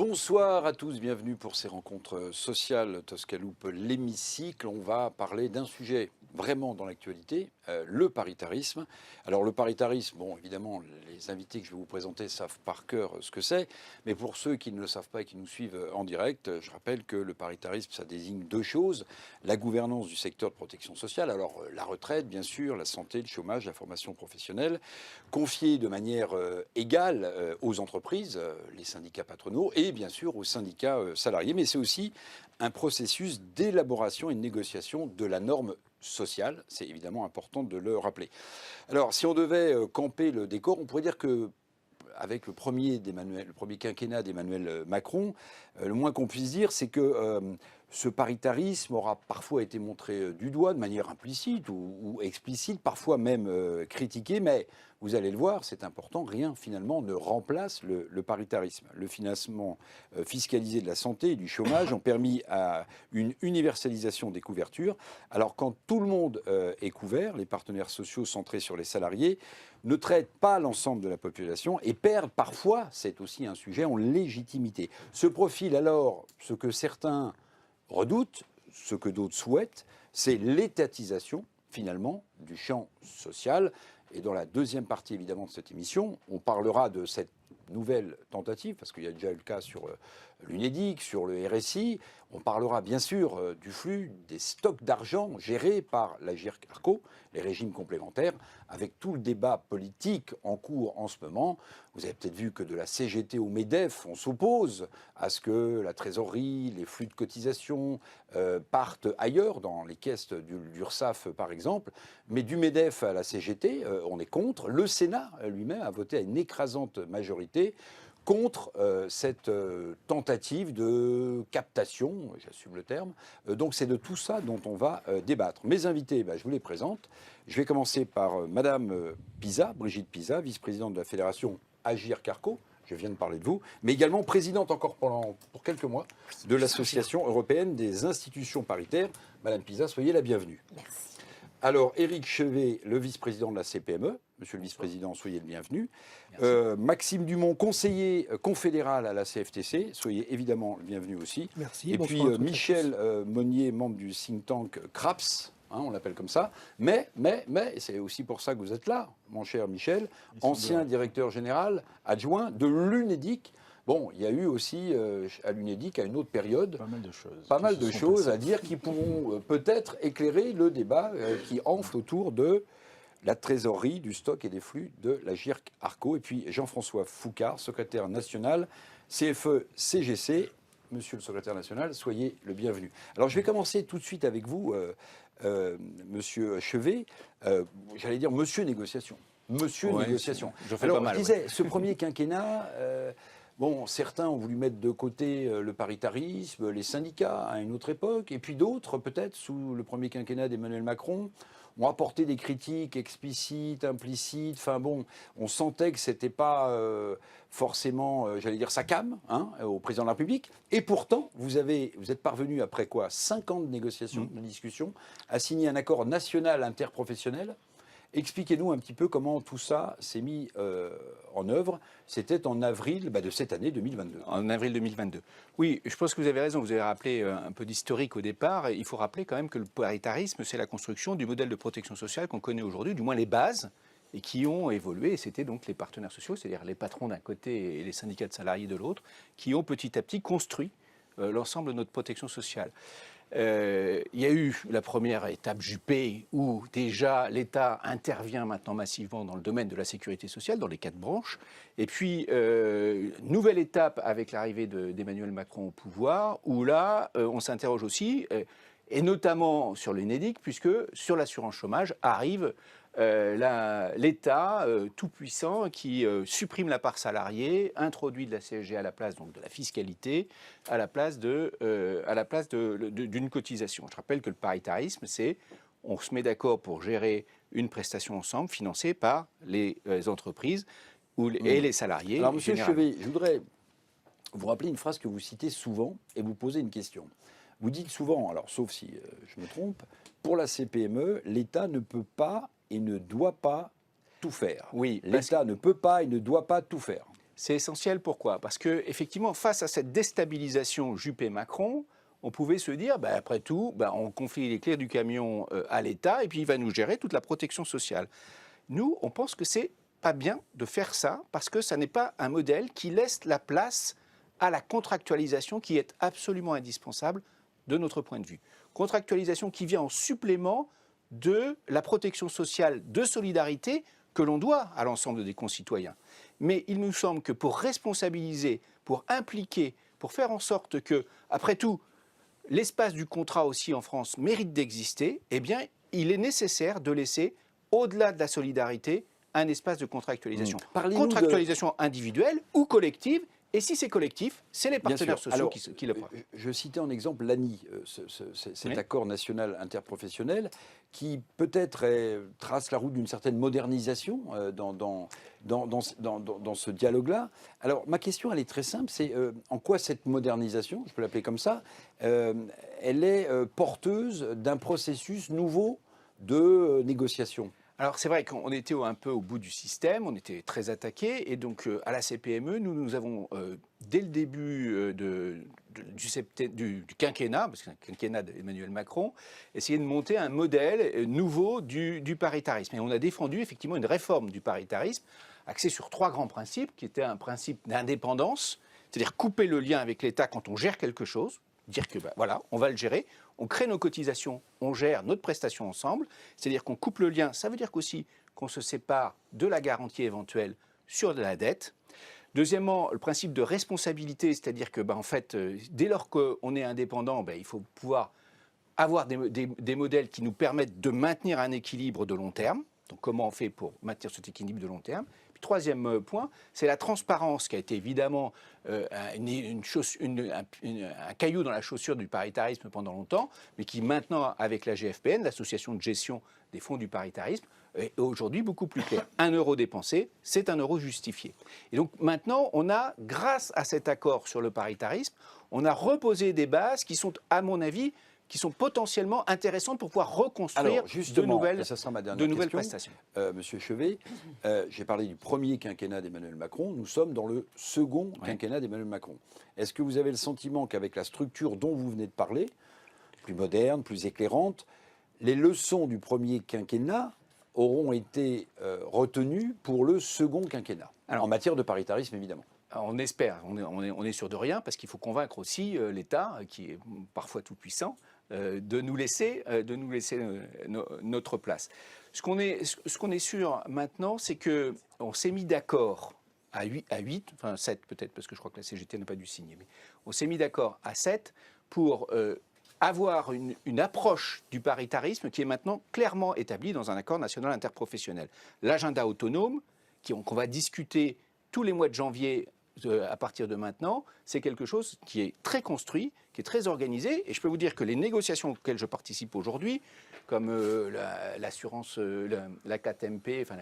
Bonsoir à tous, bienvenue pour ces rencontres sociales Toscaloupe, l'hémicycle. On va parler d'un sujet vraiment dans l'actualité, le paritarisme. Alors le paritarisme, bon évidemment les invités que je vais vous présenter savent par cœur ce que c'est, mais pour ceux qui ne le savent pas et qui nous suivent en direct, je rappelle que le paritarisme ça désigne deux choses, la gouvernance du secteur de protection sociale, alors la retraite bien sûr, la santé, le chômage, la formation professionnelle, confiée de manière égale aux entreprises, les syndicats patronaux et bien sûr aux syndicats salariés, mais c'est aussi un processus d'élaboration et de négociation de la norme sociale. C'est évidemment important de le rappeler. Alors, si on devait camper le décor, on pourrait dire que avec le premier quinquennat d'Emmanuel Macron, le moins qu'on puisse dire, c'est que ce paritarisme aura parfois été montré du doigt de manière implicite ou explicite, parfois même critiqué, mais vous allez le voir, c'est important, rien finalement ne remplace le paritarisme. Le financement fiscalisé de la santé et du chômage ont permis à une universalisation des couvertures. Alors quand tout le monde est couvert, les partenaires sociaux centrés sur les salariés ne traitent pas l'ensemble de la population et perdent parfois, c'est aussi un sujet, en légitimité. Ce profil alors, ce que certains redoutent, ce que d'autres souhaitent, c'est l'étatisation finalement du champ social. Et dans la deuxième partie évidemment de cette émission, on parlera de cette nouvelle tentative, parce qu'il y a déjà eu le cas sur l'UNEDIC, sur le RSI. On parlera bien sûr du flux des stocks d'argent gérés par l'Agirc Arrco, les régimes complémentaires, avec tout le débat politique en cours en ce moment. Vous avez peut-être vu que de la CGT au MEDEF, on s'oppose à ce que la trésorerie, les flux de cotisation partent ailleurs, dans les caisses de l'URSSAF par exemple. Mais du MEDEF à la CGT, on est contre. Le Sénat lui-même a voté à une écrasante majorité contre cette tentative de captation, j'assume le terme. Donc c'est de tout ça dont on va débattre. Mes invités, je vous les présente. Je vais commencer par Madame Pisa, Brigitte Pisa, vice-présidente de la Fédération Agirc Arrco. Je viens de parler de vous, mais également présidente encore pour quelques mois de l'Association européenne des institutions paritaires. Madame Pisa, soyez la bienvenue. Merci. Alors, Éric Chevet, le vice-président de la CPME. Monsieur le vice-président, soyez le bienvenu. Maxime Dumont, conseiller confédéral à la CFTC. Soyez évidemment le bienvenu aussi. Merci. Et puis Michel Monnier, membre du think tank CRAPS, on l'appelle comme ça. Mais c'est aussi pour ça que vous êtes là, mon cher Michel, ancien directeur général adjoint de l'UNEDIC. Bon, il y a eu aussi à l'UNEDIC, à une autre période, pas mal de choses à dire qui pourront peut-être éclairer le débat qui enfle autour de la trésorerie, du stock et des flux de l'Agirc Arrco. Et puis Jean-François Foucard, secrétaire national CFE-CGC. Monsieur le secrétaire national, soyez le bienvenu. Alors je vais commencer tout de suite avec vous, Monsieur Chevet. J'allais dire Monsieur Négociation. Monsieur Négociation. Alors je disais, ce premier quinquennat... Bon, certains ont voulu mettre de côté le paritarisme, les syndicats à une autre époque, et puis d'autres, peut-être, sous le premier quinquennat d'Emmanuel Macron, ont apporté des critiques explicites, implicites. Enfin bon, on sentait que c'était pas forcément, j'allais dire, sa came au président de la République. Et pourtant, vous êtes parvenu, après quoi, 5 ans de négociations, de discussions, à signer un accord national interprofessionnel. Expliquez-nous un petit peu comment tout ça s'est mis en œuvre. C'était en avril de cette année 2022. En avril 2022. Oui, je pense que vous avez raison. Vous avez rappelé un peu d'historique au départ. Il faut rappeler quand même que le paritarisme, c'est la construction du modèle de protection sociale qu'on connaît aujourd'hui, du moins les bases, et qui ont évolué. Et c'était donc les partenaires sociaux, c'est-à-dire les patrons d'un côté et les syndicats de salariés de l'autre, qui ont petit à petit construit l'ensemble de notre protection sociale. Il y a eu la première étape Juppé où déjà l'État intervient maintenant massivement dans le domaine de la sécurité sociale, dans les 4 branches. Et puis, nouvelle étape avec l'arrivée d'Emmanuel Macron au pouvoir, où là, on s'interroge aussi, et notamment sur l'UNEDIC, puisque sur l'assurance chômage arrive l'État tout-puissant qui supprime la part salariée, introduit de la CSG à la place donc de la fiscalité, à la place d'une cotisation. Je rappelle que le paritarisme, c'est on se met d'accord pour gérer une prestation ensemble financée par les entreprises et les salariés. Alors, Monsieur Chevet, je voudrais vous rappeler une phrase que vous citez souvent et vous poser une question. Vous dites souvent, alors sauf si je me trompe, pour la CPME, l'État ne peut pas et ne doit pas tout faire. Oui, l'État ne peut pas et ne doit pas tout faire. C'est essentiel, pourquoi? Parce qu'effectivement, face à cette déstabilisation Juppé-Macron, on pouvait se dire, après tout, on confie les clés du camion à l'État et puis il va nous gérer toute la protection sociale. Nous, on pense que c'est pas bien de faire ça parce que ça n'est pas un modèle qui laisse la place à la contractualisation qui est absolument indispensable de notre point de vue. Contractualisation qui vient en supplément de la protection sociale de solidarité que l'on doit à l'ensemble des concitoyens. Mais il nous semble que pour responsabiliser, pour impliquer, pour faire en sorte que, après tout, l'espace du contrat aussi en France mérite d'exister, eh bien, il est nécessaire de laisser, au-delà de la solidarité, un espace de contractualisation. Contractualisation individuelle ou collective. Et si c'est collectif, c'est les partenaires sociaux qui le prennent. Je citais en exemple l'ANI, cet accord national interprofessionnel, qui peut-être trace la route d'une certaine modernisation dans ce dialogue-là. Alors ma question, elle est très simple, c'est en quoi cette modernisation, je peux l'appeler comme ça, elle est porteuse d'un processus nouveau de négociation? Alors c'est vrai qu'on était un peu au bout du système, on était très attaqués, et donc à la CPME, nous avons, dès le début du quinquennat, parce que c'est un quinquennat d'Emmanuel Macron, essayé de monter un modèle nouveau du paritarisme. Et on a défendu effectivement une réforme du paritarisme axée sur 3 grands principes, qui étaient un principe d'indépendance, c'est-à-dire couper le lien avec l'État quand on gère quelque chose, dire que voilà, on va le gérer, on crée nos cotisations, on gère notre prestation ensemble, c'est-à-dire qu'on coupe le lien, ça veut dire qu'aussi qu'on se sépare de la garantie éventuelle sur de la dette. Deuxièmement, le principe de responsabilité, c'est-à-dire que en fait, dès lors qu'on est indépendant, il faut pouvoir avoir des modèles qui nous permettent de maintenir un équilibre de long terme. Donc comment on fait pour maintenir cet équilibre de long terme? Troisième point, c'est la transparence qui a été évidemment un caillou dans la chaussure du paritarisme pendant longtemps, mais qui maintenant, avec la GFPN, l'association de gestion des fonds du paritarisme, est aujourd'hui beaucoup plus clair. 1 euro dépensé, c'est 1 euro justifié. Et donc maintenant, on a, grâce à cet accord sur le paritarisme, on a reposé des bases qui sont, à mon avis, qui sont potentiellement intéressantes pour pouvoir reconstruire de nouvelles prestations. Monsieur Chevet, j'ai parlé du premier quinquennat d'Emmanuel Macron. Nous sommes dans le second quinquennat d'Emmanuel Macron. Est-ce que vous avez le sentiment qu'avec la structure dont vous venez de parler, plus moderne, plus éclairante, les leçons du premier quinquennat auront été retenues pour le second quinquennat, en matière de paritarisme évidemment? On espère, on est sûr de rien, parce qu'il faut convaincre aussi l'État, qui est parfois tout puissant, de nous laisser notre place. Ce qu'on est sûr maintenant, c'est qu'on s'est mis d'accord à 8, enfin 7 peut-être, parce que je crois que la CGT n'a pas dû signer, mais on s'est mis d'accord à 7 pour avoir une approche du paritarisme qui est maintenant clairement établie dans un accord national interprofessionnel. L'agenda autonome, qu'on va discuter tous les mois de janvier à partir de maintenant, c'est quelque chose qui est très construit, qui est très organisé. Et je peux vous dire que les négociations auxquelles je participe aujourd'hui, comme l'assurance, la 4MP, enfin,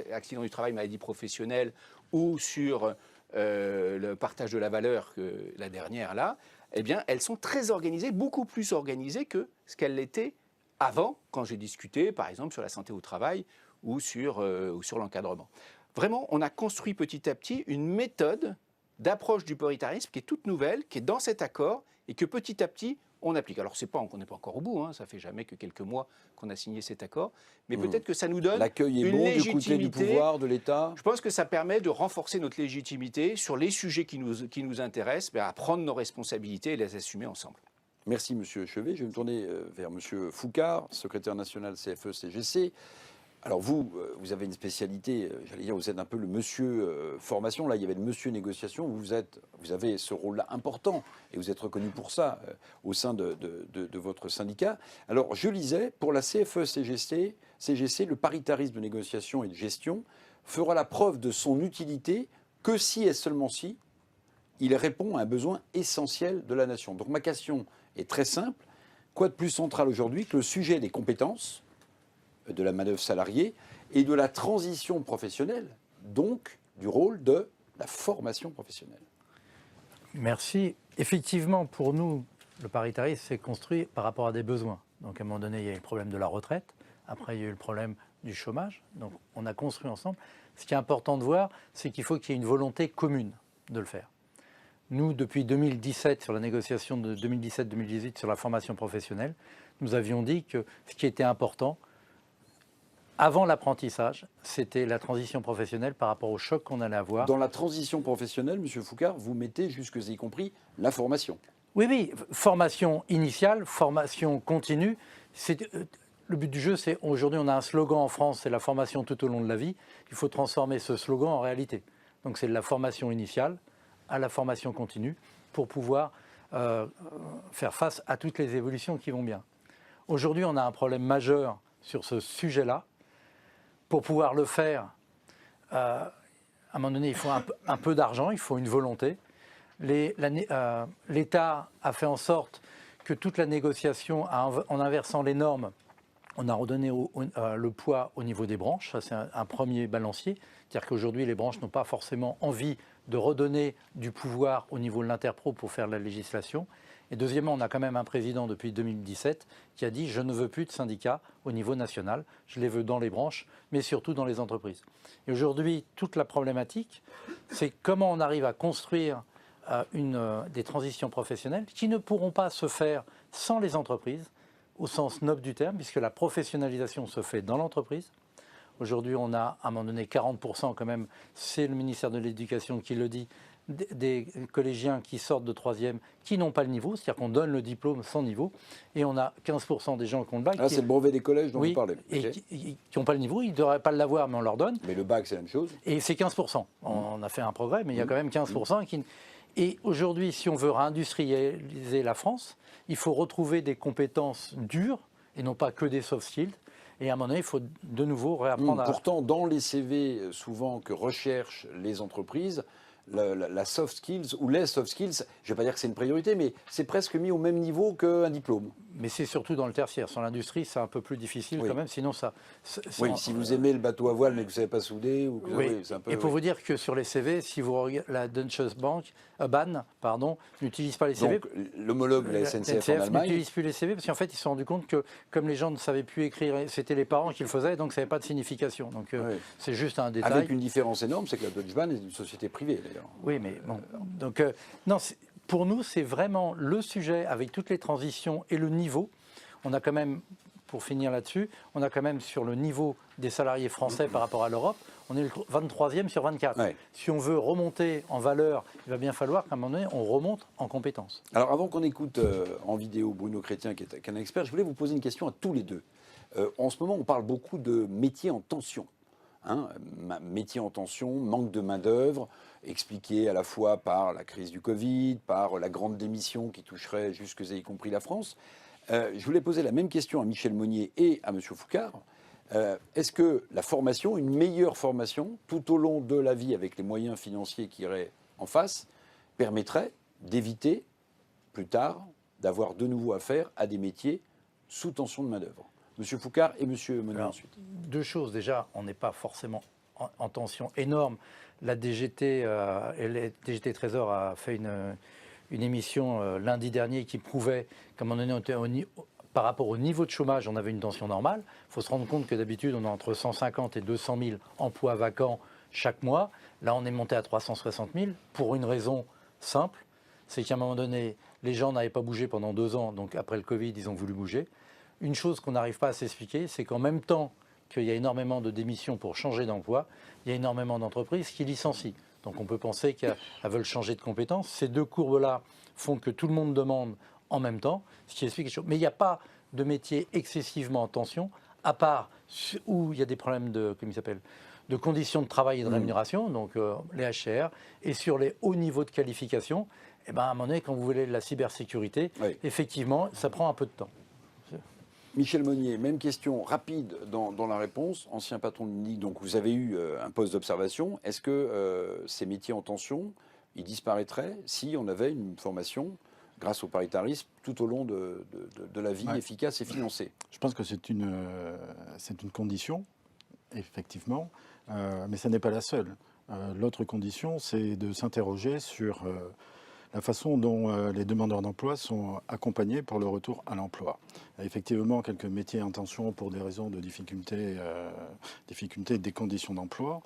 l'accident du travail, maladie professionnelle, ou sur le partage de la valeur, la dernière là, eh bien, elles sont très organisées, beaucoup plus organisées que ce qu'elles l'étaient avant, quand j'ai discuté, par exemple, sur la santé au travail ou sur l'encadrement. Vraiment, on a construit petit à petit une méthode d'approche du paritarisme qui est toute nouvelle, qui est dans cet accord et que petit à petit, on applique. Alors, on n'est pas encore au bout, ça fait jamais que quelques mois qu'on a signé cet accord, mais peut-être que ça nous donne l'accueil est une bon légitimité du pouvoir de l'État. Je pense que ça permet de renforcer notre légitimité sur les sujets qui nous intéressent, à prendre nos responsabilités et les assumer ensemble. Merci, Monsieur Chevet. Je vais me tourner vers Monsieur Foucard, secrétaire national CFE-CGC. Alors vous avez une spécialité, j'allais dire, vous êtes un peu le monsieur formation. Là, il y avait le monsieur négociation. Vous avez ce rôle-là important et vous êtes reconnu pour ça au sein de votre syndicat. Alors, je lisais, pour la CFE-CGC, le paritarisme de négociation et de gestion fera la preuve de son utilité que si et seulement si il répond à un besoin essentiel de la nation. Donc ma question est très simple. Quoi de plus central aujourd'hui que le sujet des compétences, de la manœuvre salariée et de la transition professionnelle, donc du rôle de la formation professionnelle? Merci. Effectivement, pour nous, le paritarisme s'est construit par rapport à des besoins. Donc à un moment donné, il y a eu le problème de la retraite. Après, il y a eu le problème du chômage. Donc on a construit ensemble. Ce qui est important de voir, c'est qu'il faut qu'il y ait une volonté commune de le faire. Nous, depuis 2017, sur la négociation de 2017-2018 sur la formation professionnelle, nous avions dit que ce qui était important, avant l'apprentissage, c'était la transition professionnelle par rapport au choc qu'on allait avoir. Dans la transition professionnelle, M. Foucard, vous mettez jusque y compris la formation. Oui, formation initiale, formation continue. Le but du jeu, c'est aujourd'hui, on a un slogan en France, c'est la formation tout au long de la vie. Il faut transformer ce slogan en réalité. Donc c'est de la formation initiale à la formation continue pour pouvoir faire face à toutes les évolutions qui vont bien. Aujourd'hui, on a un problème majeur sur ce sujet-là. Pour pouvoir le faire, à un moment donné, il faut un peu d'argent, il faut une volonté. L'État a fait en sorte que toute la négociation, en inversant les normes, on a redonné le poids au niveau des branches. Ça, c'est un premier balancier. C'est-à-dire qu'aujourd'hui, les branches n'ont pas forcément envie de redonner du pouvoir au niveau de l'interpro pour faire de la législation. Et deuxièmement, on a quand même un président depuis 2017 qui a dit « je ne veux plus de syndicats au niveau national, je les veux dans les branches, mais surtout dans les entreprises ». Et aujourd'hui, toute la problématique, c'est comment on arrive à construire des transitions professionnelles qui ne pourront pas se faire sans les entreprises, au sens noble du terme, puisque la professionnalisation se fait dans l'entreprise. Aujourd'hui, on a à un moment donné 40% quand même, c'est le ministère de l'Éducation qui le dit, des collégiens qui sortent de troisième qui n'ont pas le niveau, c'est-à-dire qu'on donne le diplôme sans niveau, et on a 15% des gens qui ont le bac. Ah, c'est le brevet des collèges dont vous parlez. Et qui n'ont pas le niveau, ils ne devraient pas l'avoir, mais on leur donne. Mais le bac, c'est la même chose. Et c'est 15%. On a fait un progrès, mais il y a quand même 15% qui... Et aujourd'hui, si on veut réindustrialiser la France, il faut retrouver des compétences dures, et non pas que des soft skills. Et à un moment donné, il faut de nouveau réapprendre à... Pourtant, dans les CV, souvent que recherchent les entreprises, la soft skills ou les soft skills, je ne vais pas dire que c'est une priorité, mais c'est presque mis au même niveau qu'un diplôme. Mais c'est surtout dans le tertiaire. Sur l'industrie, c'est un peu plus difficile quand même, sinon ça... Oui, si vous aimez le bateau à voile mais que vous ne savez pas souder... Ou que, oui. c'est un peu, et pour vous dire que sur les CV, si vous regardez la Deutsche Bahn, n'utilise pas les CV. Donc l'homologue de la SNCF en Allemagne n'utilise plus les CV parce qu'en fait, ils se sont rendus compte que comme les gens ne savaient plus écrire, c'était les parents qui le faisaient, donc ça n'avait pas de signification. Donc c'est juste un détail. Avec une différence énorme, c'est que la Deutsche Bahn est une société privée d'ailleurs. Oui, mais bon. Donc non, pour nous, c'est vraiment le sujet avec toutes les transitions et le niveau. On a quand même, pour finir là-dessus, on a quand même sur le niveau des salariés français par rapport à l'Europe, on est le 23e sur 24. Ouais. Si on veut remonter en valeur, il va bien falloir qu'à un moment donné, on remonte en compétences. Alors avant qu'on écoute en vidéo Bruno Chrétien, qui est un expert, je voulais vous poser une question à tous les deux. En ce moment, on parle beaucoup de métiers en tension. Métiers en tension, manque de main-d'œuvre, expliqué à la fois par la crise du Covid, par la grande démission qui toucherait jusque y compris la France. Je voulais poser la même question à Michel Monnier et à M. Foucard. Est-ce que la formation, une meilleure formation, tout au long de la vie avec les moyens financiers qui iraient en face, permettrait d'éviter, plus tard, d'avoir de nouveau affaire à des métiers sous tension de main-d'œuvre? M. Foucard et M. Monnier ensuite. Deux choses. Déjà, on n'est pas forcément en tension énorme. La DGT, DGT Trésor a fait une émission lundi dernier qui prouvait qu'à un moment donné, par rapport au niveau de chômage, on avait une tension normale. Il faut se rendre compte que d'habitude, on a entre 150 et 200 000 emplois vacants chaque mois. Là, on est monté à 360 000 pour une raison simple. C'est qu'à un moment donné, les gens n'avaient pas bougé pendant 2 ans. Donc après le Covid, ils ont voulu bouger. Une chose qu'on n'arrive pas à s'expliquer, c'est qu'en même temps qu'il y a énormément de démissions pour changer d'emploi, il y a énormément d'entreprises qui licencient. Donc on peut penser qu'elles veulent changer de compétences. Ces deux courbes-là font que tout le monde demande en même temps, ce qui explique quelque chose. Mais il n'y a pas de métier excessivement en tension, à part où il y a des problèmes de conditions de travail et de rémunération, donc les HR, et sur les hauts niveaux de qualification, à un moment donné, quand vous voulez de la cybersécurité, effectivement, ça prend un peu de temps. Michel Monnier, même question rapide dans la réponse. Ancien patron de l'UNIC, donc vous avez eu un poste d'observation. Est-ce que ces métiers en tension, ils disparaîtraient si on avait une formation grâce au paritarisme tout au long de la vie efficace et financée? Je pense que c'est une condition, effectivement, mais ce n'est pas la seule. L'autre condition, c'est de s'interroger sur la façon dont les demandeurs d'emploi sont accompagnés pour le retour à l'emploi. Effectivement, quelques métiers en tension pour des raisons de difficultés des conditions d'emploi.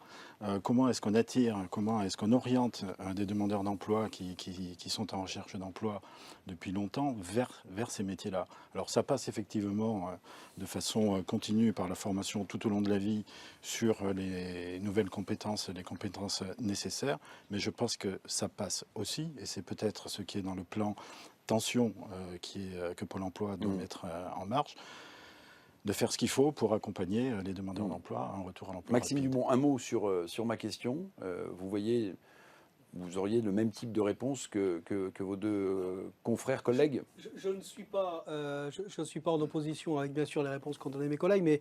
Comment est-ce qu'on attire, comment est-ce qu'on oriente des demandeurs d'emploi qui sont en recherche d'emploi depuis longtemps vers ces métiers-là? Alors ça passe effectivement de façon continue par la formation tout au long de la vie sur les nouvelles compétences, les compétences nécessaires, mais je pense que ça passe aussi, et c'est peut-être ce qui est dans le plan tension que Pôle emploi doit mettre en marche, de faire ce qu'il faut pour accompagner les demandeurs d'emploi en retour à l'emploi. Maxime rapide. Dumont, un mot sur ma question. Vous voyez, vous auriez le même type de réponse que vos deux confrères, collègues? Je ne suis pas, je suis pas en opposition avec bien sûr les réponses qu'ont données mes collègues, mais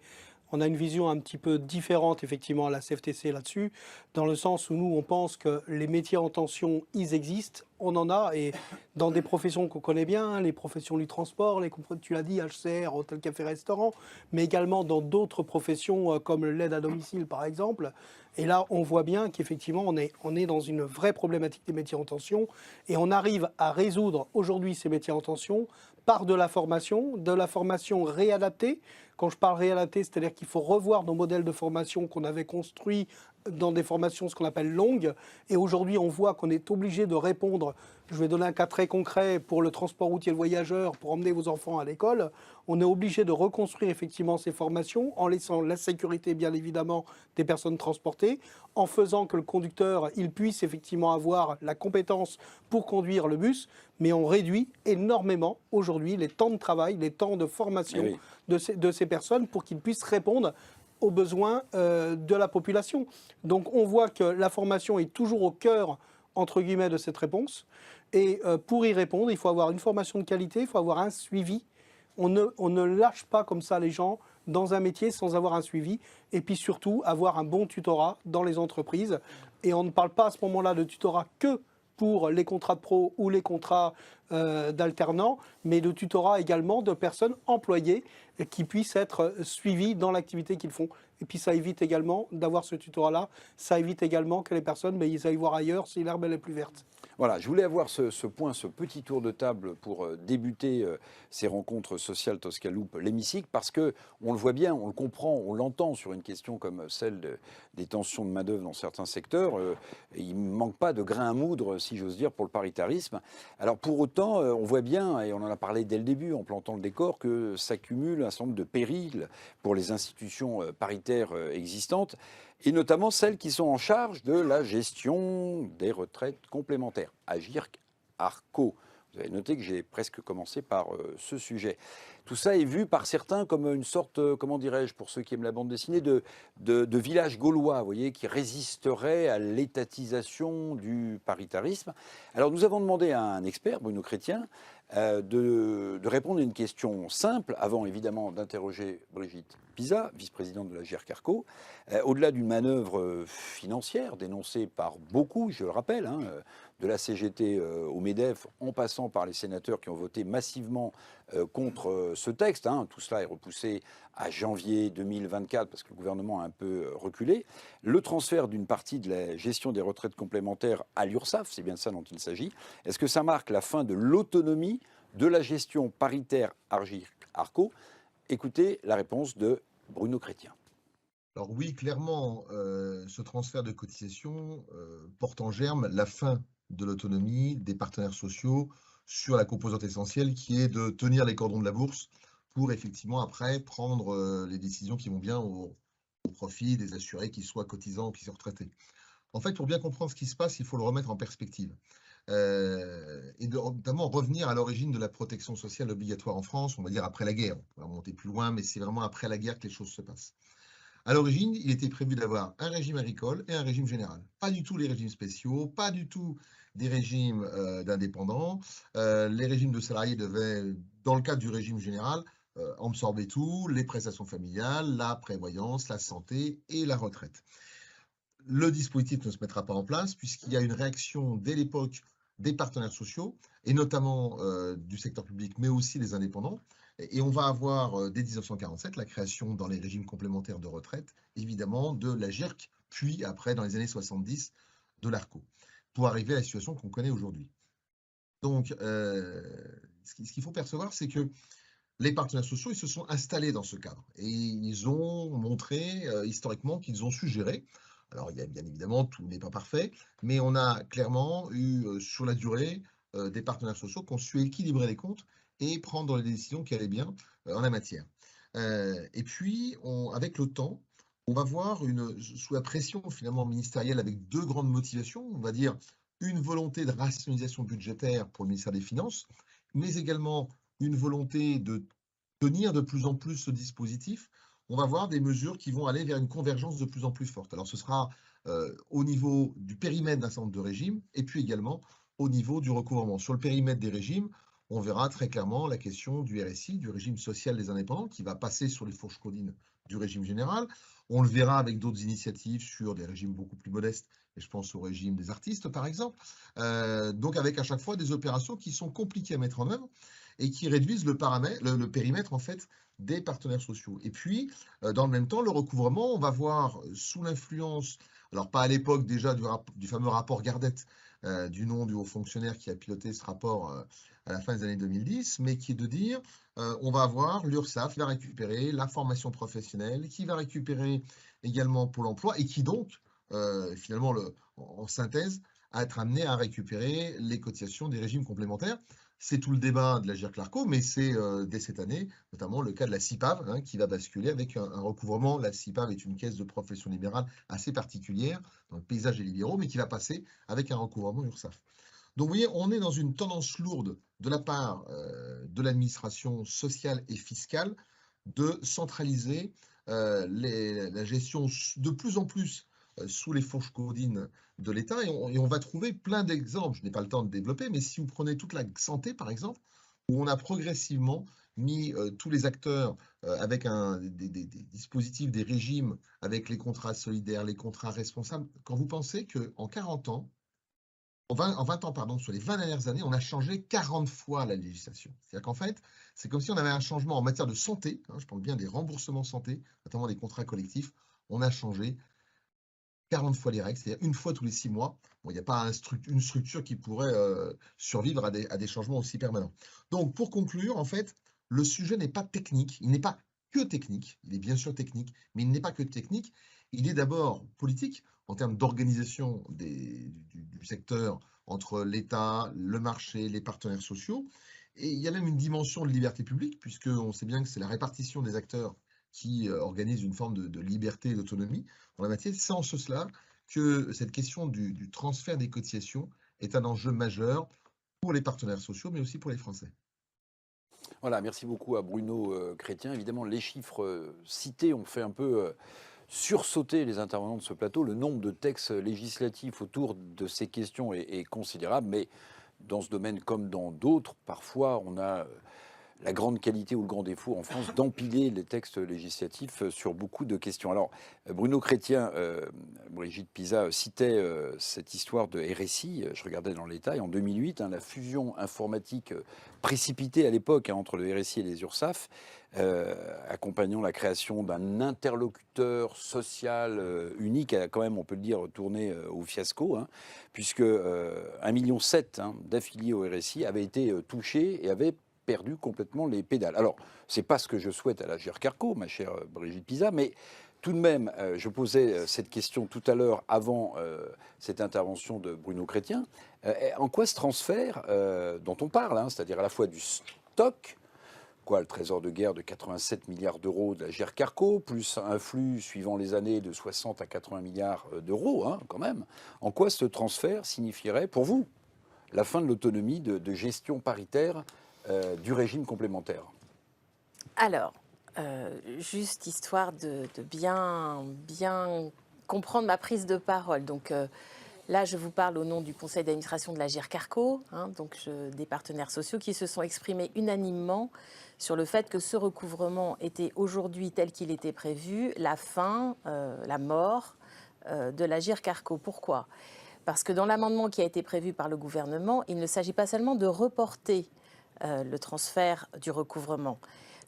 on a une vision un petit peu différente effectivement à la CFTC là-dessus, dans le sens où nous on pense que les métiers en tension, ils existent, on en a, et dans des professions qu'on connaît bien, les professions du transport, tu l'as dit, HCR, hôtel, café, restaurant, mais également dans d'autres professions comme l'aide à domicile par exemple. Et là, on voit bien qu'effectivement, on est dans une vraie problématique des métiers en tension, et on arrive à résoudre aujourd'hui ces métiers en tension par de la formation réadaptée. Quand je parle réadaptée, c'est-à-dire qu'il faut revoir nos modèles de formation qu'on avait construits dans des formations, ce qu'on appelle longues. Et aujourd'hui, on voit qu'on est obligé de répondre. Je vais donner un cas très concret pour le transport routier de voyageurs, pour emmener vos enfants à l'école. On est obligé de reconstruire effectivement ces formations en laissant la sécurité, bien évidemment, des personnes transportées, en faisant que le conducteur, il puisse effectivement avoir la compétence pour conduire le bus, mais on réduit énormément aujourd'hui les temps de travail, les temps de formation de ces personnes pour qu'ils puissent répondre aux besoins de la population. Donc on voit que la formation est toujours au cœur, entre guillemets, de cette réponse. Et pour y répondre, il faut avoir une formation de qualité, il faut avoir un suivi. On ne lâche pas comme ça les gens dans un métier sans avoir un suivi. Et puis surtout, avoir un bon tutorat dans les entreprises. Et on ne parle pas à ce moment-là de tutorat que pour les contrats de pro ou les contrats d'alternants, mais de tutorat également de personnes employées qui puissent être suivies dans l'activité qu'ils font. Et puis ça évite également d'avoir ce tutorat-là, ça évite également que les personnes ils aillent voir ailleurs si l'herbe elle est plus verte. Voilà, je voulais avoir ce point, ce petit tour de table pour débuter ces rencontres sociales Toscaloupe, l'hémicycle, parce que on le voit bien, on le comprend, on l'entend sur une question comme celle des tensions de main-d'œuvre dans certains secteurs. Il ne manque pas de grain à moudre, si j'ose dire, pour le paritarisme. Alors pour autant, on voit bien, et on en a parlé dès le début en plantant le décor, que s'accumule un certain nombre de périls pour les institutions paritaires existantes, et notamment celles qui sont en charge de la gestion des retraites complémentaires. Agirc Arco. Vous avez noté que j'ai presque commencé par ce sujet. Tout ça est vu par certains comme une sorte, comment dirais-je, pour ceux qui aiment la bande dessinée, de village gaulois, vous voyez, qui résisterait à l'étatisation du paritarisme. Alors nous avons demandé à un expert, Bruno Chrétien, de répondre à une question simple, avant évidemment d'interroger Brigitte Pisa, vice-présidente de la GIRC-ARCO. Au-delà d'une manœuvre financière dénoncée par beaucoup, je le rappelle, de la CGT au MEDEF, en passant par les sénateurs qui ont voté massivement contre ce texte. Tout cela est repoussé à janvier 2024 parce que le gouvernement a un peu reculé. Le transfert d'une partie de la gestion des retraites complémentaires à l'URSSAF, c'est bien de ça dont il s'agit. Est-ce que ça marque la fin de l'autonomie de la gestion paritaire Agirc-Arco? Écoutez la réponse de Bruno Chrétien. Alors oui, clairement, ce transfert de cotisation porte en germe la fin de l'autonomie des partenaires sociaux sur la composante essentielle qui est de tenir les cordons de la bourse pour effectivement après prendre les décisions qui vont bien au profit des assurés, qu'ils soient cotisants ou qu'ils soient retraités. En fait, pour bien comprendre ce qui se passe, il faut le remettre en perspective. Et notamment revenir à l'origine de la protection sociale obligatoire en France, on va dire après la guerre. On va remonter plus loin, mais c'est vraiment après la guerre que les choses se passent. À l'origine, il était prévu d'avoir un régime agricole et un régime général. Pas du tout les régimes spéciaux, pas du tout des régimes d'indépendants. Les régimes de salariés devaient, dans le cadre du régime général, absorber tout, les prestations familiales, la prévoyance, la santé et la retraite. Le dispositif ne se mettra pas en place puisqu'il y a une réaction dès l'époque des partenaires sociaux, et notamment du secteur public, mais aussi des indépendants. Et on va avoir, dès 1947, la création dans les régimes complémentaires de retraite, évidemment, de la GIRC, puis après, dans les années 70, de l'ARCO, pour arriver à la situation qu'on connaît aujourd'hui. Donc, ce qu'il faut percevoir, c'est que les partenaires sociaux, ils se sont installés dans ce cadre et ils ont montré historiquement qu'ils ont su gérer. Alors, il y a bien évidemment, tout n'est pas parfait, mais on a clairement eu sur la durée des partenaires sociaux qui ont su équilibrer les comptes et prendre les décisions qui allaient bien en la matière. Et puis, avec le temps, on va voir sous la pression finalement ministérielle avec deux grandes motivations, on va dire une volonté de rationalisation budgétaire pour le ministère des Finances, mais également une volonté de tenir de plus en plus ce dispositif. On va voir des mesures qui vont aller vers une convergence de plus en plus forte. Alors ce sera au niveau du périmètre d'un certain nombre de régimes et puis également au niveau du recouvrement. Sur le périmètre des régimes, on verra très clairement la question du RSI, du régime social des indépendants, qui va passer sur les fourches codines du régime général. On le verra avec d'autres initiatives sur des régimes beaucoup plus modestes, et je pense au régime des artistes, par exemple. Donc avec à chaque fois des opérations qui sont compliquées à mettre en œuvre et qui réduisent le périmètre en fait des partenaires sociaux. Et puis, dans le même temps, le recouvrement, on va voir sous l'influence, alors pas à l'époque déjà du fameux rapport Gardette, du nom du haut fonctionnaire qui a piloté ce rapport à la fin des années 2010, mais qui est de dire, on va avoir l'URSSAF qui va récupérer la formation professionnelle, qui va récupérer également Pôle emploi, et qui donc, finalement, en synthèse, à être amené à récupérer les cotisations des régimes complémentaires. C'est tout le débat de l'Agirc-Arrco, mais c'est dès cette année, notamment le cas de la CIPAV, hein, qui va basculer avec un recouvrement. La CIPAV est une caisse de profession libérale assez particulière dans le paysage des libéraux, mais qui va passer avec un recouvrement URSSAF. Donc vous voyez, on est dans une tendance lourde de la part de l'administration sociale et fiscale de centraliser la gestion de plus en plus sous les fourches codines de l'État, et on va trouver plein d'exemples. Je n'ai pas le temps de développer, mais si vous prenez toute la santé, par exemple, où on a progressivement mis tous les acteurs avec des dispositifs, des régimes, avec les contrats solidaires, les contrats responsables, quand vous pensez qu'en 40 ans, en 20 ans, pardon, sur les 20 dernières années, on a changé 40 fois la législation. C'est-à-dire qu'en fait, c'est comme si on avait un changement en matière de santé, hein, je parle bien des remboursements santé, notamment des contrats collectifs, on a changé 40 fois les règles, c'est-à-dire une fois tous les 6 mois. Bon, il n'y a pas une structure qui pourrait survivre à des changements aussi permanents. Donc, pour conclure, en fait, le sujet n'est pas technique, il n'est pas que technique, il est bien sûr technique, mais il n'est pas que technique, il est d'abord politique, en termes d'organisation du secteur entre l'État, le marché, les partenaires sociaux. Et il y a même une dimension de liberté publique, puisqu'on sait bien que c'est la répartition des acteurs qui organise une forme de liberté et d'autonomie en la matière. C'est en cela que cette question du transfert des cotisations est un enjeu majeur pour les partenaires sociaux, mais aussi pour les Français. Voilà, merci beaucoup à Bruno Chrétien. Évidemment, les chiffres cités ont fait un peu sursauter les intervenants de ce plateau. Le nombre de textes législatifs autour de ces questions est considérable, mais dans ce domaine comme dans d'autres, parfois on a la grande qualité ou le grand défaut en France d'empiler les textes législatifs sur beaucoup de questions. Alors, Bruno Chrétien, Brigitte Pisa citait cette histoire de RSI, je regardais dans l'État, et en 2008, la fusion informatique précipitée à l'époque entre le RSI et les URSSAF, accompagnant la création d'un interlocuteur social unique, a quand même, on peut le dire, tourné au fiasco, hein, puisque 1,7 million d'affiliés au RSI avaient été touchés et avaient perdu complètement les pédales. Alors, c'est pas ce que je souhaite à l'Agirc-Arrco, ma chère Brigitte Pisa, mais tout de même, je posais cette question tout à l'heure avant cette intervention de Bruno Chrétien. En quoi ce transfert dont on parle, hein, c'est-à-dire à la fois du stock, le trésor de guerre de 87 milliards d'euros de l'Agirc-Arrco, plus un flux suivant les années de 60 à 80 milliards d'euros, hein, quand même, en quoi ce transfert signifierait pour vous la fin de l'autonomie de gestion paritaire du régime complémentaire? Alors, juste histoire de bien comprendre ma prise de parole. Donc là, je vous parle au nom du conseil d'administration de l'Agirc-Arrco, hein, donc des partenaires sociaux qui se sont exprimés unanimement sur le fait que ce recouvrement était aujourd'hui tel qu'il était prévu, la fin, la mort de l'Agirc-Arrco. Pourquoi ? Parce que dans l'amendement qui a été prévu par le gouvernement, il ne s'agit pas seulement de reporter le transfert du recouvrement.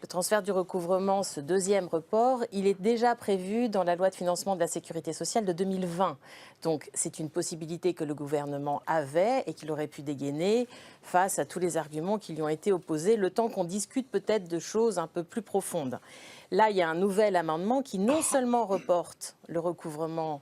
Le transfert du recouvrement, ce deuxième report, il est déjà prévu dans la loi de financement de la sécurité sociale de 2020. Donc c'est une possibilité que le gouvernement avait et qu'il aurait pu dégainer face à tous les arguments qui lui ont été opposés, le temps qu'on discute peut-être de choses un peu plus profondes. Là, il y a un nouvel amendement qui non seulement reporte le recouvrement,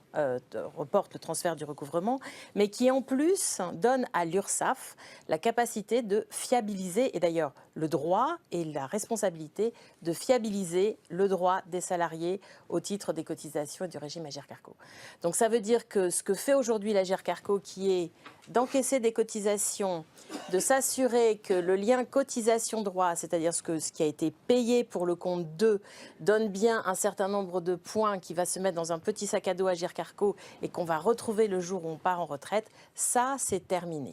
reporte le transfert du recouvrement, mais qui en plus donne à l'URSSAF la capacité de fiabiliser, et d'ailleurs le droit et la responsabilité de fiabiliser le droit des salariés au titre des cotisations et du régime Agirc-Arrco. Donc ça veut dire que ce que fait aujourd'hui l'Agirc-Arrco, qui est d'encaisser des cotisations, de s'assurer que le lien cotisation-droit, c'est-à-dire ce qui a été payé pour le compte 2, donne bien un certain nombre de points qui va se mettre dans un petit sac à dos Agirc-Arrco et qu'on va retrouver le jour où on part en retraite, ça c'est terminé.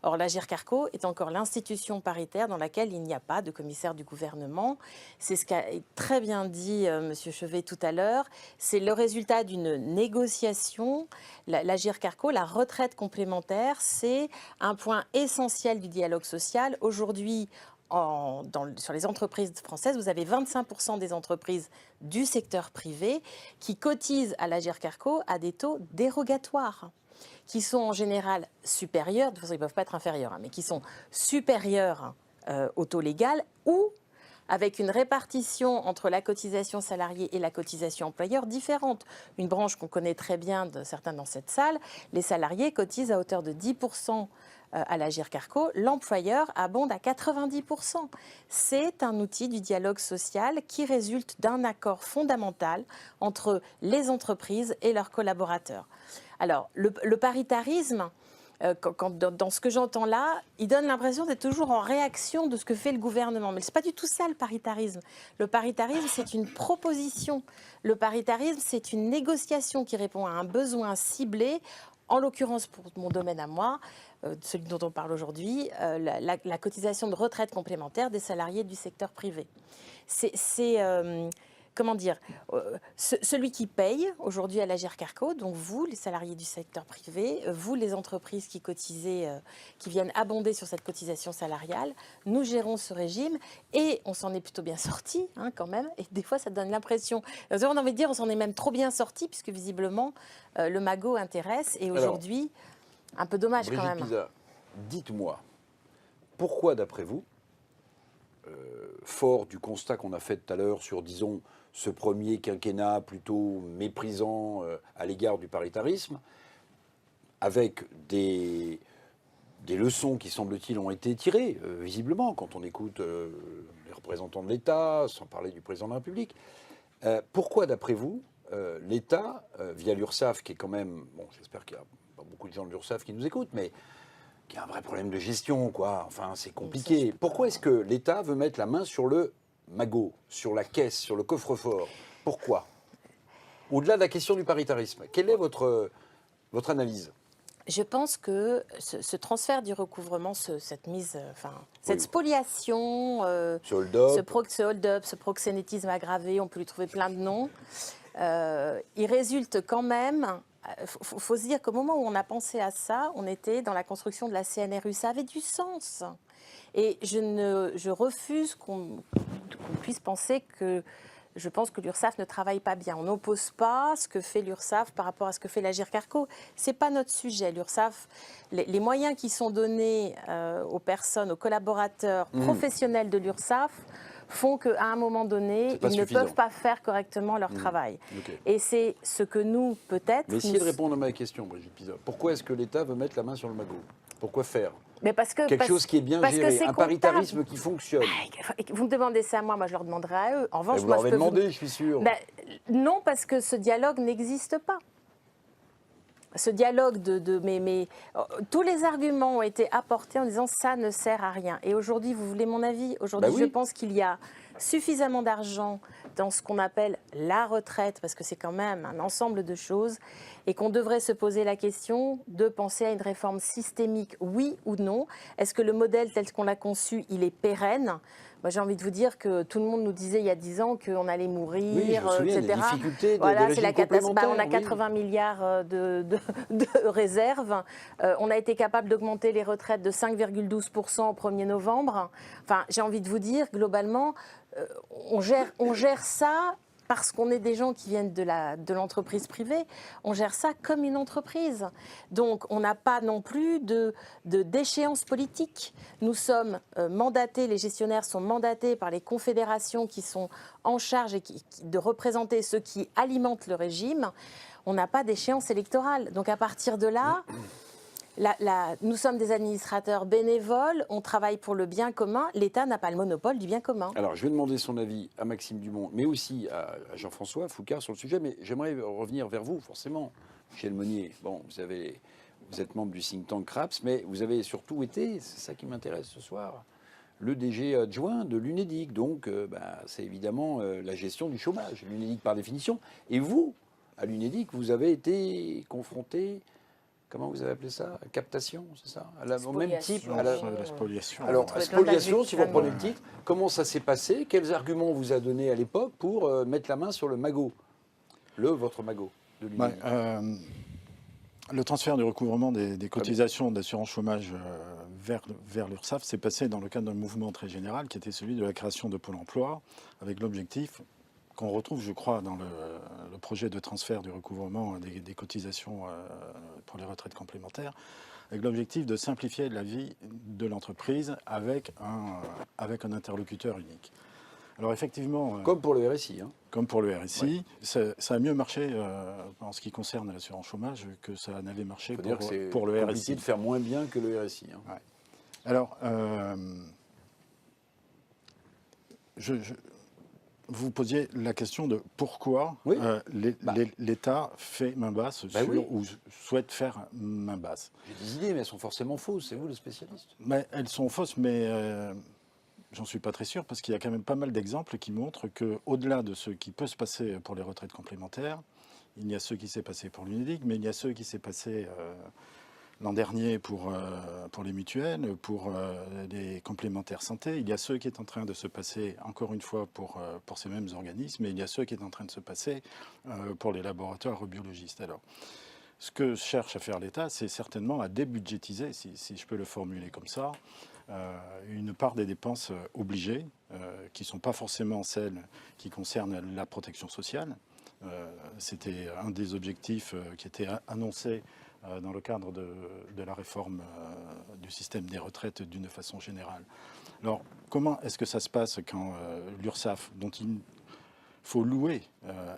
Or, l'Agirc-Arrco est encore l'institution paritaire dans laquelle il n'y a pas de commissaire du gouvernement. C'est ce qu'a très bien dit M. Chevet tout à l'heure. C'est le résultat d'une négociation. L'Agirc-Arrco, la retraite complémentaire, c'est un point essentiel du dialogue social. Aujourd'hui, sur les entreprises françaises, vous avez 25% des entreprises du secteur privé qui cotisent à l'Agirc-Arrco à des taux dérogatoires, qui sont en général supérieurs, de toute façon ils ne peuvent pas être inférieurs, mais qui sont supérieurs au taux légal, ou avec une répartition entre la cotisation salariée et la cotisation employeur différente. Une branche qu'on connaît très bien, de certains dans cette salle, les salariés cotisent à hauteur de 10% à l'Agirc-Arrco, l'employeur abonde à 90%. C'est un outil du dialogue social qui résulte d'un accord fondamental entre les entreprises et leurs collaborateurs. Alors, le paritarisme, dans ce que j'entends là, il donne l'impression d'être toujours en réaction de ce que fait le gouvernement. Mais ce n'est pas du tout ça, le paritarisme. Le paritarisme, c'est une proposition. Le paritarisme, c'est une négociation qui répond à un besoin ciblé. En l'occurrence, pour mon domaine à moi, celui dont on parle aujourd'hui, la cotisation de retraite complémentaire des salariés du secteur privé. Comment dire, celui qui paye aujourd'hui à l'Agirc-Arrco, donc vous, les salariés du secteur privé, vous, les entreprises qui cotisez, qui viennent abonder sur cette cotisation salariale, nous gérons ce régime et on s'en est plutôt bien sorti, hein, quand même. Et des fois, ça donne l'impression, on a envie de dire, on s'en est même trop bien sorti puisque visiblement le magot intéresse. Et aujourd'hui, un peu dommage Brigitte quand même. Pisa, dites-moi, pourquoi d'après vous, fort du constat qu'on a fait tout à l'heure sur, disons, ce premier quinquennat plutôt méprisant à l'égard du paritarisme, avec des leçons qui, semble-t-il, ont été tirées, visiblement, quand on écoute les représentants de l'État, sans parler du président de la République. Pourquoi, d'après vous, l'État, via l'URSSAF, qui est quand même, bon, j'espère qu'il y a pas beaucoup de gens de l'URSSAF qui nous écoutent, mais qui a un vrai problème de gestion, quoi. Enfin, c'est compliqué. Pourquoi est-ce que l'État veut mettre la main sur le magot, sur la caisse, sur le coffre-fort? Pourquoi? Au-delà de la question du paritarisme, quelle est votre analyse? Je pense que ce transfert du recouvrement, cette mise, cette spoliation, ce hold-up, ce proxénétisme aggravé, on peut lui trouver plein de noms, il résulte quand même. Il faut se dire qu'au moment où on a pensé à ça, on était dans la construction de la CNRU. Ça avait du sens. Et je refuse qu'on puisse penser que... Je pense que l'URSSAF ne travaille pas bien. On n'oppose pas ce que fait l'URSSAF par rapport à ce que fait l'Agirc-Arrco. Ce n'est pas notre sujet. L'URSSAF, les moyens qui sont donnés aux personnes, aux collaborateurs professionnels de l'URSSAF font qu'à un moment donné, ils ne peuvent pas faire correctement leur travail. Okay. Et c'est ce que nous, peut-être... Mais essayez de répondre à ma question, Brigitte Pisa. Pourquoi est-ce que l'État veut mettre la main sur le magot? Pourquoi faire? Mais quelque chose qui est bien géré, un paritarisme qui fonctionne. Vous me demandez ça à moi, je leur demanderai à eux. En revanche, vous leur avez demandé, je suis sûr. Non, parce que ce dialogue n'existe pas. Ce dialogue tous les arguments ont été apportés en disant ça ne sert à rien. Et aujourd'hui, vous voulez mon avis? Aujourd'hui, je pense qu'il y a suffisamment d'argent dans ce qu'on appelle la retraite, parce que c'est quand même un ensemble de choses, et qu'on devrait se poser la question de penser à une réforme systémique, oui ou non. Est-ce que le modèle tel qu'on l'a conçu, il est pérenne? Moi, j'ai envie de vous dire que tout le monde nous disait il y a 10 ans qu'on allait mourir, Oui, je me souviens des etc. difficultés Voilà, des c'est la régimes catastrophe. On a complémentaires, 80 milliards de réserves. On a été capable d'augmenter les retraites de 5,12% au 1er novembre. Enfin, j'ai envie de vous dire, globalement, on gère ça. Parce qu'on est des gens qui viennent de l'entreprise privée, on gère ça comme une entreprise. Donc, on n'a pas non plus d'échéance politique. Nous sommes mandatés, les gestionnaires sont mandatés par les confédérations qui sont en charge de représenter ceux qui alimentent le régime. On n'a pas d'échéance électorale. Donc, à partir de là... nous sommes des administrateurs bénévoles, on travaille pour le bien commun. L'État n'a pas le monopole du bien commun. Alors, je vais demander son avis à Maxime Dumont, mais aussi à Jean-François Foucard sur le sujet. Mais j'aimerais revenir vers vous, forcément. Michel Monnier, bon, vous êtes membre du think tank CRAPS, mais vous avez surtout été, c'est ça qui m'intéresse ce soir, le DG adjoint de l'UNEDIC. Donc, c'est évidemment la gestion du chômage, l'UNEDIC par définition. Et vous, à l'UNEDIC, vous avez été confronté... Comment vous avez appelé ça? Captation, c'est ça? Au même type La spoliation. Alors, spoliation, si vous reprenez le titre, comment ça s'est passé? Quels arguments on vous a donné à l'époque pour mettre la main sur le magot? Votre magot de l'UNEDIC. Le transfert du recouvrement des cotisations d'assurance chômage vers l'URSSAF s'est passé dans le cadre d'un mouvement très général qui était celui de la création de Pôle emploi, avec l'objectif qu'on retrouve, je crois, dans le projet de transfert du recouvrement des cotisations pour les retraites complémentaires, avec l'objectif de simplifier la vie de l'entreprise avec un interlocuteur unique. Alors effectivement... comme pour le RSI. Hein. Comme pour le RSI, ouais. Ça a mieux marché en ce qui concerne l'assurance chômage que ça n'avait marché pour le RSI. C'est compliqué de faire moins bien que le RSI. Hein. Ouais. Alors, vous posiez la question de pourquoi oui. l'État fait main basse ou souhaite faire main basse. J'ai des idées, mais elles sont forcément fausses. C'est vous le spécialiste. Mais elles sont fausses, mais j'en suis pas très sûr parce qu'il y a quand même pas mal d'exemples qui montrent qu'au-delà de ce qui peut se passer pour les retraites complémentaires, il y a ce qui s'est passé pour l'UNEDIC, mais il y a ce qui s'est passé l'an dernier pour les mutuelles, pour les complémentaires santé. Il y a ce qui est en train de se passer, encore une fois, pour ces mêmes organismes, et il y a ce qui est en train de se passer pour les laboratoires biologistes. Alors, ce que cherche à faire l'État, c'est certainement à débudgétiser, si je peux le formuler comme ça, une part des dépenses obligées, qui ne sont pas forcément celles qui concernent la protection sociale. C'était un des objectifs qui était annoncé dans le cadre de la réforme du système des retraites d'une façon générale. Alors, comment est-ce que ça se passe quand l'URSSAF, dont il faut louer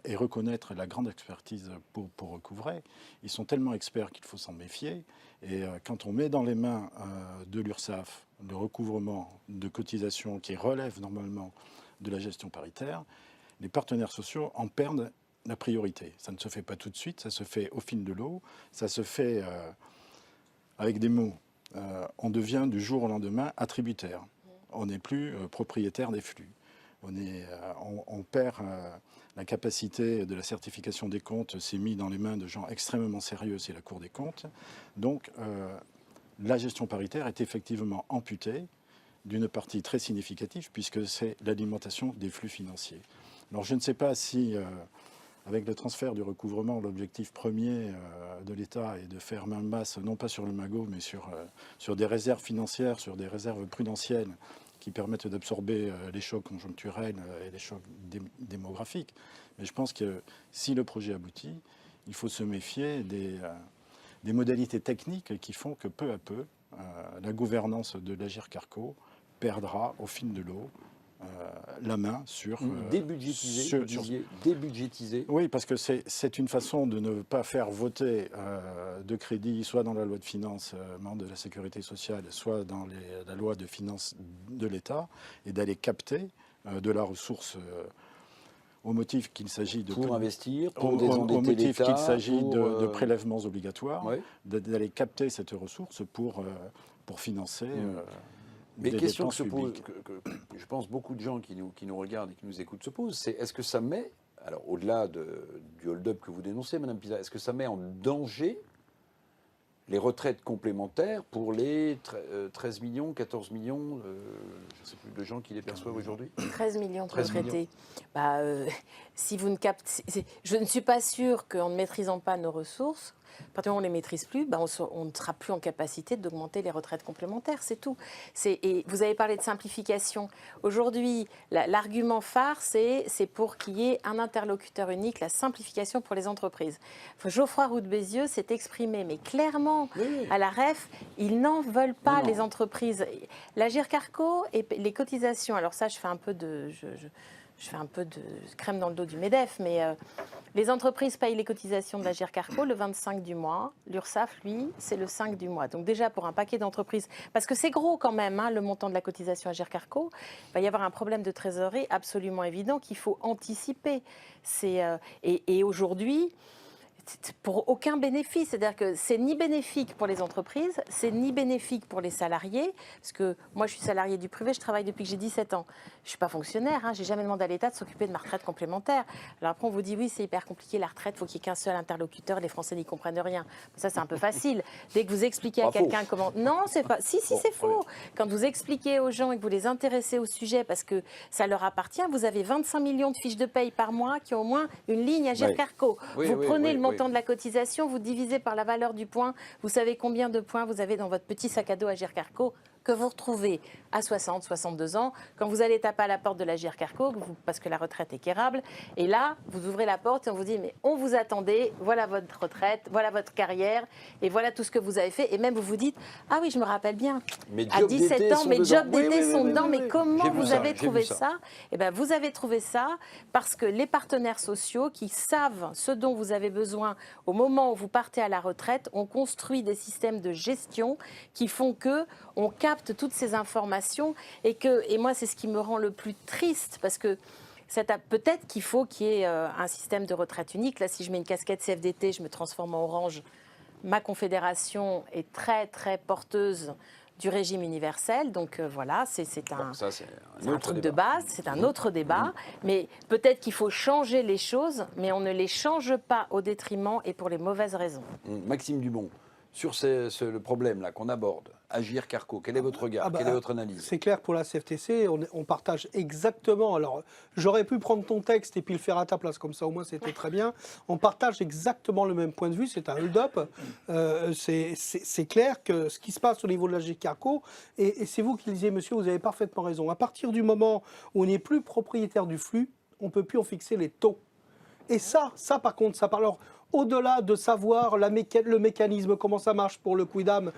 et reconnaître la grande expertise pour recouvrer, ils sont tellement experts qu'il faut s'en méfier. Et quand on met dans les mains de l'URSSAF le recouvrement de cotisations qui relève normalement de la gestion paritaire, les partenaires sociaux en perdent la priorité. Ça ne se fait pas tout de suite, ça se fait au fil de l'eau, ça se fait avec des mots. On devient du jour au lendemain attributaire. On n'est plus propriétaire des flux. On perd la capacité de la certification des comptes, c'est mis dans les mains de gens extrêmement sérieux, c'est la Cour des comptes. Donc la gestion paritaire est effectivement amputée d'une partie très significative puisque c'est l'alimentation des flux financiers. Alors je ne sais pas si... avec le transfert du recouvrement, l'objectif premier de l'État est de faire main basse, non pas sur le magot, mais sur des réserves financières, sur des réserves prudentielles qui permettent d'absorber les chocs conjoncturels et les chocs démographiques. Mais je pense que si le projet aboutit, il faut se méfier des modalités techniques qui font que peu à peu, la gouvernance de l'Agirc-Arrco perdra au fil de l'eau la main sur... débudgétiser. Oui, parce que c'est une façon de ne pas faire voter de crédit, soit dans la loi de finances de la sécurité sociale, soit dans la loi de finances de l'État, et d'aller capter de la ressource au motif qu'il s'agit de... Pour investir, pour désendetter l'État. Au motif qu'il s'agit de prélèvements obligatoires, ouais. D'aller capter cette ressource pour financer... Mais question que se pose, que je pense beaucoup de gens qui nous regardent et qui nous écoutent se posent, c'est est-ce que ça met, alors au-delà du hold-up que vous dénoncez, Madame Pisa, est-ce que ça met en danger les retraites complémentaires pour les 13 millions, 14 millions, je ne sais plus, de gens qui les perçoivent aujourd'hui. 13 millions de 13 retraités. Bah, si vous ne captez, je ne suis pas sûre qu'en ne maîtrisant pas nos ressources, à partir du moment où on ne les maîtrise plus, bah, on ne sera plus en capacité d'augmenter les retraites complémentaires, c'est tout. Et vous avez parlé de simplification. Aujourd'hui, l'argument phare, c'est pour qu'il y ait un interlocuteur unique, la simplification pour les entreprises. Geoffroy Roux de Bézieux s'est exprimé, mais clairement, à la REF, ils n'en veulent pas, les entreprises. L'Agirc Arrco et les cotisations, alors ça, je fais un peu de crème dans le dos du MEDEF, mais les entreprises payent les cotisations de l'Agirc Arrco le 25 du mois. L'URSSAF, lui, c'est le 5 du mois. Donc déjà, pour un paquet d'entreprises, parce que c'est gros quand même, hein, le montant de la cotisation Agirc Arrco, il va y avoir un problème de trésorerie absolument évident qu'il faut anticiper. Et aujourd'hui, pour aucun bénéfice. C'est-à-dire que c'est ni bénéfique pour les entreprises, c'est ni bénéfique pour les salariés, parce que moi je suis salariée du privé, je travaille depuis que j'ai 17 ans. Je ne suis pas fonctionnaire, hein, je n'ai jamais demandé à l'État de s'occuper de ma retraite complémentaire. Alors après on vous dit oui c'est hyper compliqué la retraite, il faut qu'il n'y ait qu'un seul interlocuteur, les Français n'y comprennent rien. Ça c'est un peu facile. Dès que vous expliquez à quelqu'un comment... Non, c'est pas... Si, c'est faux. Quand vous expliquez aux gens et que vous les intéressez au sujet parce que ça leur appartient, vous avez 25 millions de fiches de paye par mois qui ont au moins une ligne Agirc Arrco. Vous prenez le montant de la cotisation, vous divisez par la valeur du point, vous savez combien de points vous avez dans votre petit sac à dos Agirc Arrco que vous retrouvez à 60, 62 ans, quand vous allez taper à la porte de l'Agirc Arrco, parce que la retraite est quérable, et là, vous ouvrez la porte et on vous dit, mais on vous attendait, voilà votre retraite, voilà votre carrière, et voilà tout ce que vous avez fait, et même vous vous dites, ah oui, je me rappelle bien, à 17 ans, mes jobs d'été sont dedans, mais comment vous avez trouvé ça? Eh bien, vous avez trouvé ça parce que les partenaires sociaux qui savent ce dont vous avez besoin au moment où vous partez à la retraite ont construit des systèmes de gestion qui font que on capte toutes ces informations et moi c'est ce qui me rend le plus triste parce que peut-être qu'il faut qu'il y ait un système de retraite unique. Là, si je mets une casquette CFDT, je me transforme en orange. Ma confédération est très très porteuse du régime universel, donc voilà, c'est un truc de base, c'est un autre débat, mais peut-être qu'il faut changer les choses, mais on ne les change pas au détriment et pour les mauvaises raisons. Maxime Dubon, sur le problème-là qu'on aborde, Agirc Arrco, quel est votre regard, quelle est votre analyse? C'est clair, pour la CFTC, on partage exactement. Alors, j'aurais pu prendre ton texte et puis le faire à ta place, comme ça au moins c'était très bien. On partage exactement le même point de vue, c'est un hold-up. C'est clair que ce qui se passe au niveau de l'Agirc Arrco, et c'est vous qui le disiez, monsieur, vous avez parfaitement raison. À partir du moment où on n'est plus propriétaire du flux, on ne peut plus en fixer les taux. Et ça par contre, ça parle. Alors, au-delà de savoir le mécanisme, comment ça marche pour le Quidam,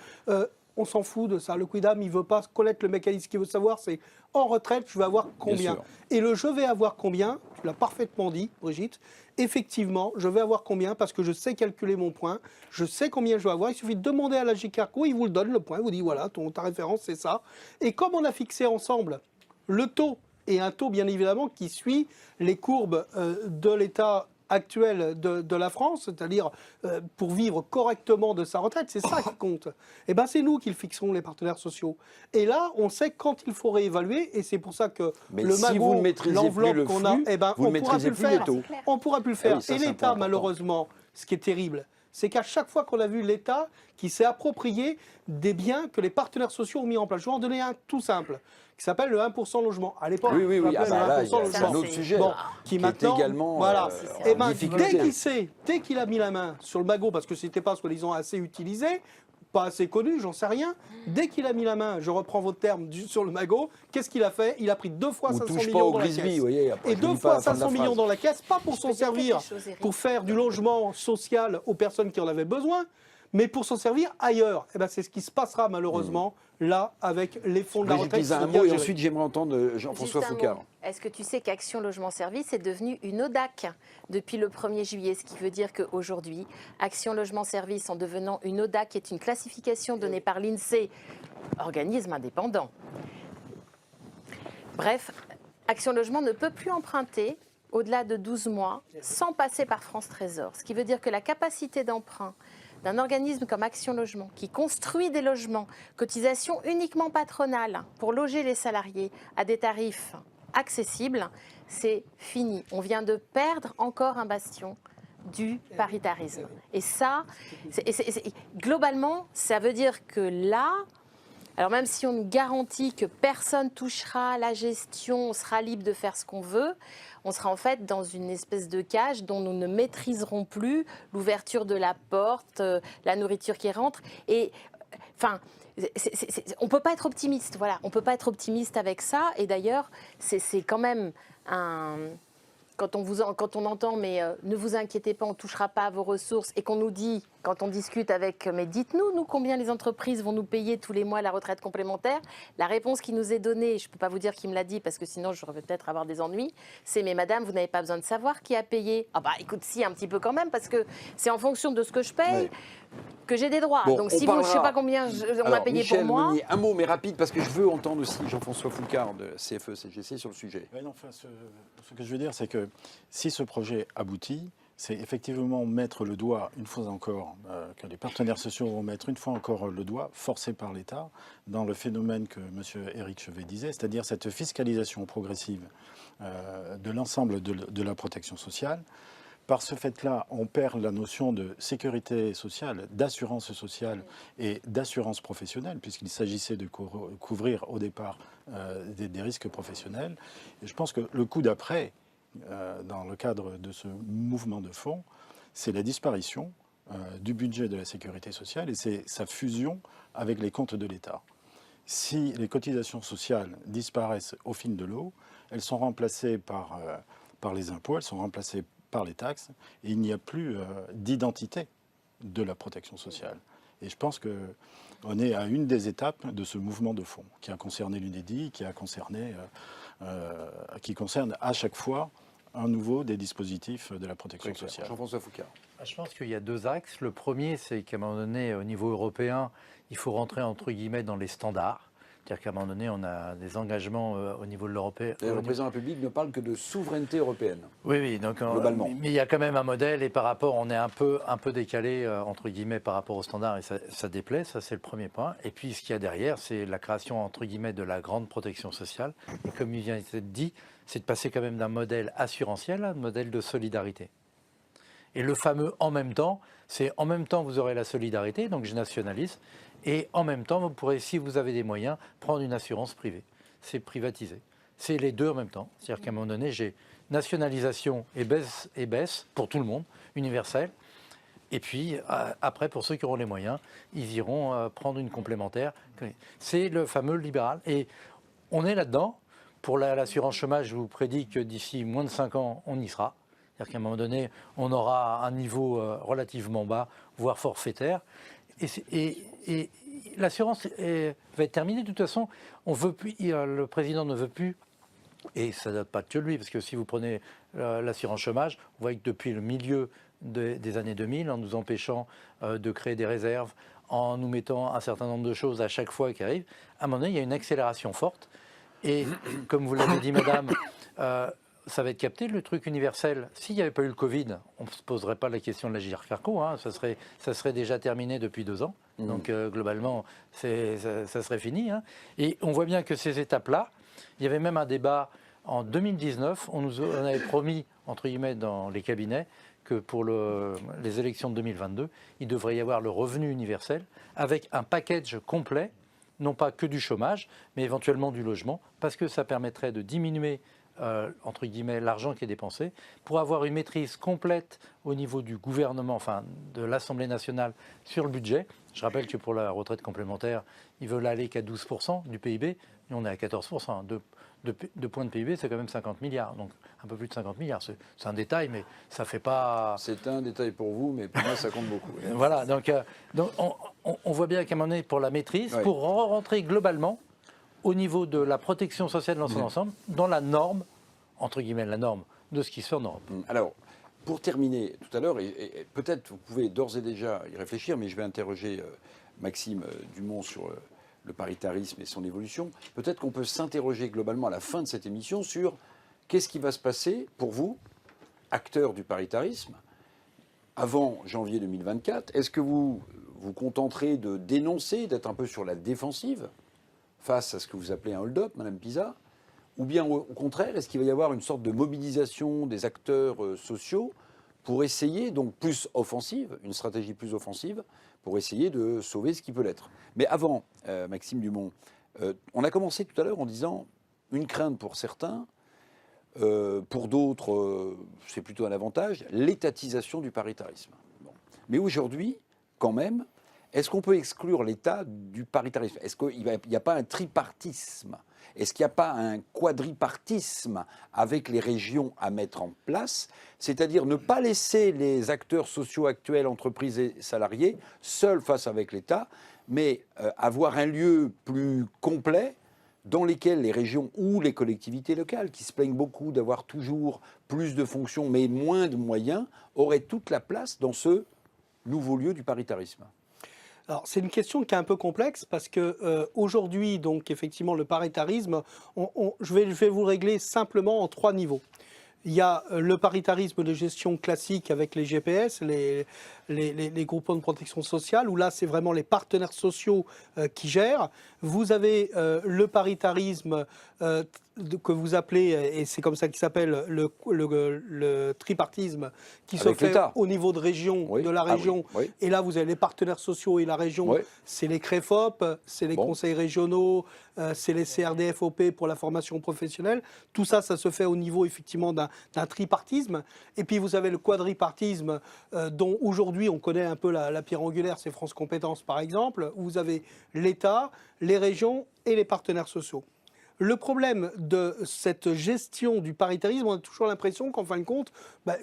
on s'en fout de ça. Le Quidam, il ne veut pas connaître le mécanisme. Ce qu'il veut savoir, c'est en retraite, je vais avoir combien. Et le je vais avoir combien, tu l'as parfaitement dit, Brigitte, effectivement, je vais avoir combien parce que je sais calculer mon point, je sais combien je vais avoir. Il suffit de demander à l'Agirc Arrco, il vous le donne, le point, il vous dit voilà, ta référence, c'est ça. Et comme on a fixé ensemble le taux, et un taux, bien évidemment, qui suit les courbes de l'État actuelle de la France, c'est-à-dire pour vivre correctement de sa retraite, c'est ça qui compte. Et ben c'est nous qui le fixons, les partenaires sociaux. Et là, on sait quand il faut réévaluer, et c'est pour ça que le magot, l'enveloppe qu'on a, eh ben, on ne pourra plus le faire. On pourra plus le faire. Et l'État, malheureusement, ce qui est terrible, c'est qu'à chaque fois qu'on a vu l'État qui s'est approprié des biens que les partenaires sociaux ont mis en place. Je vais en donner un tout simple, qui s'appelle le 1% logement. À l'époque, c'est un autre sujet, qui maintenant, également voilà. et ben, dès qu'il a mis la main sur le magot, parce que c'était pas soi-disant assez utilisé, pas assez connu, j'en sais rien. Dès qu'il a mis la main, je reprends votre terme, sur le magot, qu'est-ce qu'il a fait? Il a pris 2 fois 500 millions dans la caisse. Et 2 fois 500 millions dans la caisse, pas pour s'en servir, pour faire du logement social aux personnes qui en avaient besoin, mais pour s'en servir ailleurs. Et ben c'est ce qui se passera malheureusement là avec les fonds de la retraite. Un mot et ensuite j'aimerais entendre Jean-François Foucard. Est-ce que tu sais qu'Action Logement Service est devenue une ODAC depuis le 1er juillet, ce qui veut dire qu'aujourd'hui, Action Logement Service, en devenant une ODAC, qui est une classification donnée par l'INSEE, organisme indépendant. Bref, Action Logement ne peut plus emprunter au-delà de 12 mois sans passer par France Trésor, ce qui veut dire que la capacité d'emprunt d'un organisme comme Action Logement, qui construit des logements, cotisation uniquement patronale pour loger les salariés à des tarifs accessibles, c'est fini. On vient de perdre encore un bastion du paritarisme. Et ça, globalement, ça veut dire que là, alors même si on nous garantit que personne touchera la gestion, on sera libre de faire ce qu'on veut, on sera en fait dans une espèce de cage dont nous ne maîtriserons plus l'ouverture de la porte, la nourriture qui rentre. Et enfin, on ne peut pas être optimiste. Voilà, on ne peut pas être optimiste avec ça. Et d'ailleurs, c'est quand même un... Quand on entend, mais ne vous inquiétez pas, on ne touchera pas à vos ressources, et qu'on nous dit, quand on discute avec, mais dites-nous, combien les entreprises vont nous payer tous les mois la retraite complémentaire, la réponse qui nous est donnée, je ne peux pas vous dire qui me l'a dit, parce que sinon je vais peut-être avoir des ennuis, c'est, mais madame, vous n'avez pas besoin de savoir qui a payé. Ah bah écoute, si, un petit peu quand même, parce que c'est en fonction de ce que je paye que j'ai des droits. Bon, donc si vous, je ne sais pas combien on a payé Michel pour moi... Meunier, un mot, mais rapide, parce que je veux entendre aussi Jean-François Foucard de CFE-CGC sur le sujet. Ouais, non, enfin, ce que je veux dire, c'est que si ce projet aboutit, c'est effectivement mettre le doigt, une fois encore, que les partenaires sociaux vont mettre une fois encore le doigt, forcé par l'État, dans le phénomène que M. Éric Chevet disait, c'est-à-dire cette fiscalisation progressive de l'ensemble de la protection sociale. Par ce fait-là, on perd la notion de sécurité sociale, d'assurance sociale et d'assurance professionnelle, puisqu'il s'agissait de couvrir au départ des risques professionnels. Et je pense que le coup d'après, dans le cadre de ce mouvement de fond, c'est la disparition du budget de la sécurité sociale et c'est sa fusion avec les comptes de l'État. Si les cotisations sociales disparaissent au fil de l'eau, elles sont remplacées par les impôts, elles sont remplacées par les taxes, et il n'y a plus d'identité de la protection sociale. Et je pense qu'on est à une des étapes de ce mouvement de fond, qui a concerné l'UNEDI, qui concerne à chaque fois un nouveau des dispositifs de la protection sociale. Jean-François Foucard. Je pense qu'il y a deux axes. Le premier, c'est qu'à un moment donné, au niveau européen, il faut rentrer entre guillemets dans les standards. C'est-à-dire qu'à un moment donné, on a des engagements au niveau de l'Européen. Le président de la République ne parle que de souveraineté européenne. Oui, donc globalement. Mais il y a quand même un modèle et par rapport, on est un peu décalé entre guillemets par rapport aux standards et ça déplaît. Ça, c'est le premier point. Et puis, ce qu'il y a derrière, c'est la création entre guillemets de la grande protection sociale. Et comme il vient d'être dit, c'est de passer quand même d'un modèle assurantiel à un modèle de solidarité. Et le fameux en même temps, c'est en même temps vous aurez la solidarité, donc je nationalise. Et en même temps, vous pourrez, si vous avez des moyens, prendre une assurance privée. C'est privatisé. C'est les deux en même temps. C'est-à-dire qu'à un moment donné, j'ai nationalisation et baisse pour tout le monde, universelle. Et puis, après, pour ceux qui auront les moyens, ils iront prendre une complémentaire. C'est le fameux libéral. Et on est là-dedans. Pour l'assurance chômage, je vous prédis que d'ici moins de 5 ans, on y sera. C'est-à-dire qu'à un moment donné, on aura un niveau relativement bas, voire forfaitaire. Et l'assurance va être terminée. De toute façon, le président ne veut plus, et ça ne date pas que lui, parce que si vous prenez l'assurance chômage, vous voyez que depuis le milieu des années 2000, en nous empêchant de créer des réserves, en nous mettant un certain nombre de choses à chaque fois qui arrivent, à un moment donné, il y a une accélération forte. Et comme vous l'avez dit, madame, ça va être capté, le truc universel. S'il n'y avait pas eu le Covid, on ne se poserait pas la question de l'Agirc Arrco. Ça serait déjà terminé depuis 2 ans. Donc globalement, ça serait fini. Et on voit bien que ces étapes-là, il y avait même un débat en 2019. On avait promis, entre guillemets, dans les cabinets, que pour les élections de 2022, il devrait y avoir le revenu universel avec un package complet, non pas que du chômage, mais éventuellement du logement, parce que ça permettrait de diminuer entre guillemets, l'argent qui est dépensé, pour avoir une maîtrise complète au niveau du gouvernement, enfin de l'Assemblée nationale sur le budget. Je rappelle que pour la retraite complémentaire, ils veulent aller qu'à 12% du PIB, nous on est à 14%. 2 points de PIB, c'est quand même 50 milliards, donc un peu plus de 50 milliards. C'est un détail, mais ça ne fait pas... C'est un détail pour vous, mais pour moi, ça compte beaucoup. Voilà, donc on voit bien qu'à un moment donné, pour la maîtrise, pour rentrer globalement, au niveau de la protection sociale dans son ensemble, dans la norme, entre guillemets, la norme de ce qui se fait en Europe. Alors, pour terminer tout à l'heure, et peut-être vous pouvez d'ores et déjà y réfléchir, mais je vais interroger Maxime Dumont sur le paritarisme et son évolution. Peut-être qu'on peut s'interroger globalement à la fin de cette émission sur qu'est-ce qui va se passer pour vous, acteurs du paritarisme, avant janvier 2024. Est-ce que vous vous contenterez de dénoncer, d'être un peu sur la défensive face à ce que vous appelez un hold-up, Madame Pisa, ou bien au contraire, est-ce qu'il va y avoir une sorte de mobilisation des acteurs sociaux pour essayer, donc plus offensive, une stratégie plus offensive, pour essayer de sauver ce qui peut l'être. Mais avant, Maxime Dumont, on a commencé tout à l'heure en disant une crainte pour certains, pour d'autres, c'est plutôt un avantage, l'étatisation du paritarisme. Bon. Mais aujourd'hui, quand même, est-ce qu'on peut exclure l'État du paritarisme? Est-ce qu'il n'y a pas un tripartisme? Est-ce qu'il n'y a pas un quadripartisme avec les régions à mettre en place? C'est-à-dire ne pas laisser les acteurs sociaux actuels, entreprises et salariés, seuls face avec l'État, mais avoir un lieu plus complet dans lesquels les régions ou les collectivités locales, qui se plaignent beaucoup d'avoir toujours plus de fonctions mais moins de moyens, auraient toute la place dans ce nouveau lieu du paritarisme. Alors, c'est une question qui est un peu complexe parce que aujourd'hui, donc effectivement, le paritarisme, je vais vous régler simplement en 3 niveaux. Il y a le paritarisme de gestion classique avec les GPS, les groupements de protection sociale, où là, c'est vraiment les partenaires sociaux qui gèrent. Vous avez le paritarisme que vous appelez, et c'est comme ça qu'il s'appelle, le tripartisme, qui avec se fait l'État. au niveau de région, Oui. de la région. Oui. Et là, vous avez les partenaires sociaux et la région. Oui. C'est les CREFOP, c'est les conseils régionaux, c'est les CRDFOP pour la formation professionnelle. Tout ça, ça se fait au niveau effectivement d'un tripartisme. Et puis vous avez le quadripartisme dont aujourd'hui on connaît un peu la pierre angulaire, c'est France Compétences par exemple, où vous avez l'État, les régions et les partenaires sociaux. Le problème de cette gestion du paritarisme, on a toujours l'impression qu'en fin de compte,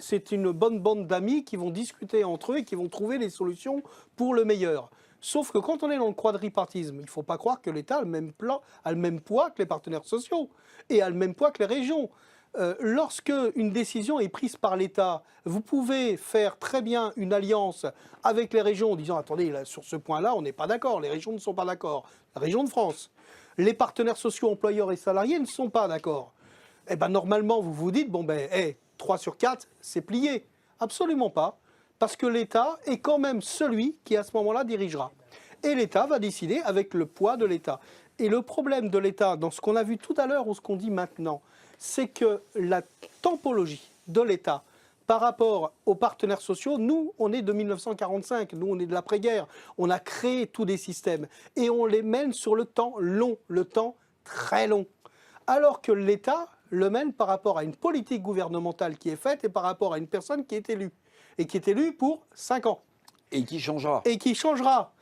c'est une bonne bande d'amis qui vont discuter entre eux et qui vont trouver les solutions pour le meilleur. Sauf que quand on est dans le quadripartisme, il ne faut pas croire que l'État a le même poids que les partenaires sociaux et a le même poids que les régions. Lorsque une décision est prise par l'État, vous pouvez faire très bien une alliance avec les régions en disant « Attendez, là, sur ce point-là, on n'est pas d'accord, les régions ne sont pas d'accord. La région de France, les partenaires sociaux, employeurs et salariés ne sont pas d'accord. » Eh bien, normalement, vous vous dites « Bon, 3 sur 4, c'est plié. » Absolument pas, parce que l'État est quand même celui qui, à ce moment-là, dirigera. Et l'État va décider avec le poids de l'État. Et le problème de l'État, dans ce qu'on a vu tout à l'heure ou ce qu'on dit maintenant, c'est que la tampologie de l'État par rapport aux partenaires sociaux, nous, on est de 1945, nous, on est de l'après-guerre. On a créé tous des systèmes et on les mène sur le temps long, le temps très long. Alors que l'État le mène par rapport à une politique gouvernementale qui est faite et par rapport à une personne qui est élue. Et qui est élue pour 5 ans. Et qui changera. Et qui changera.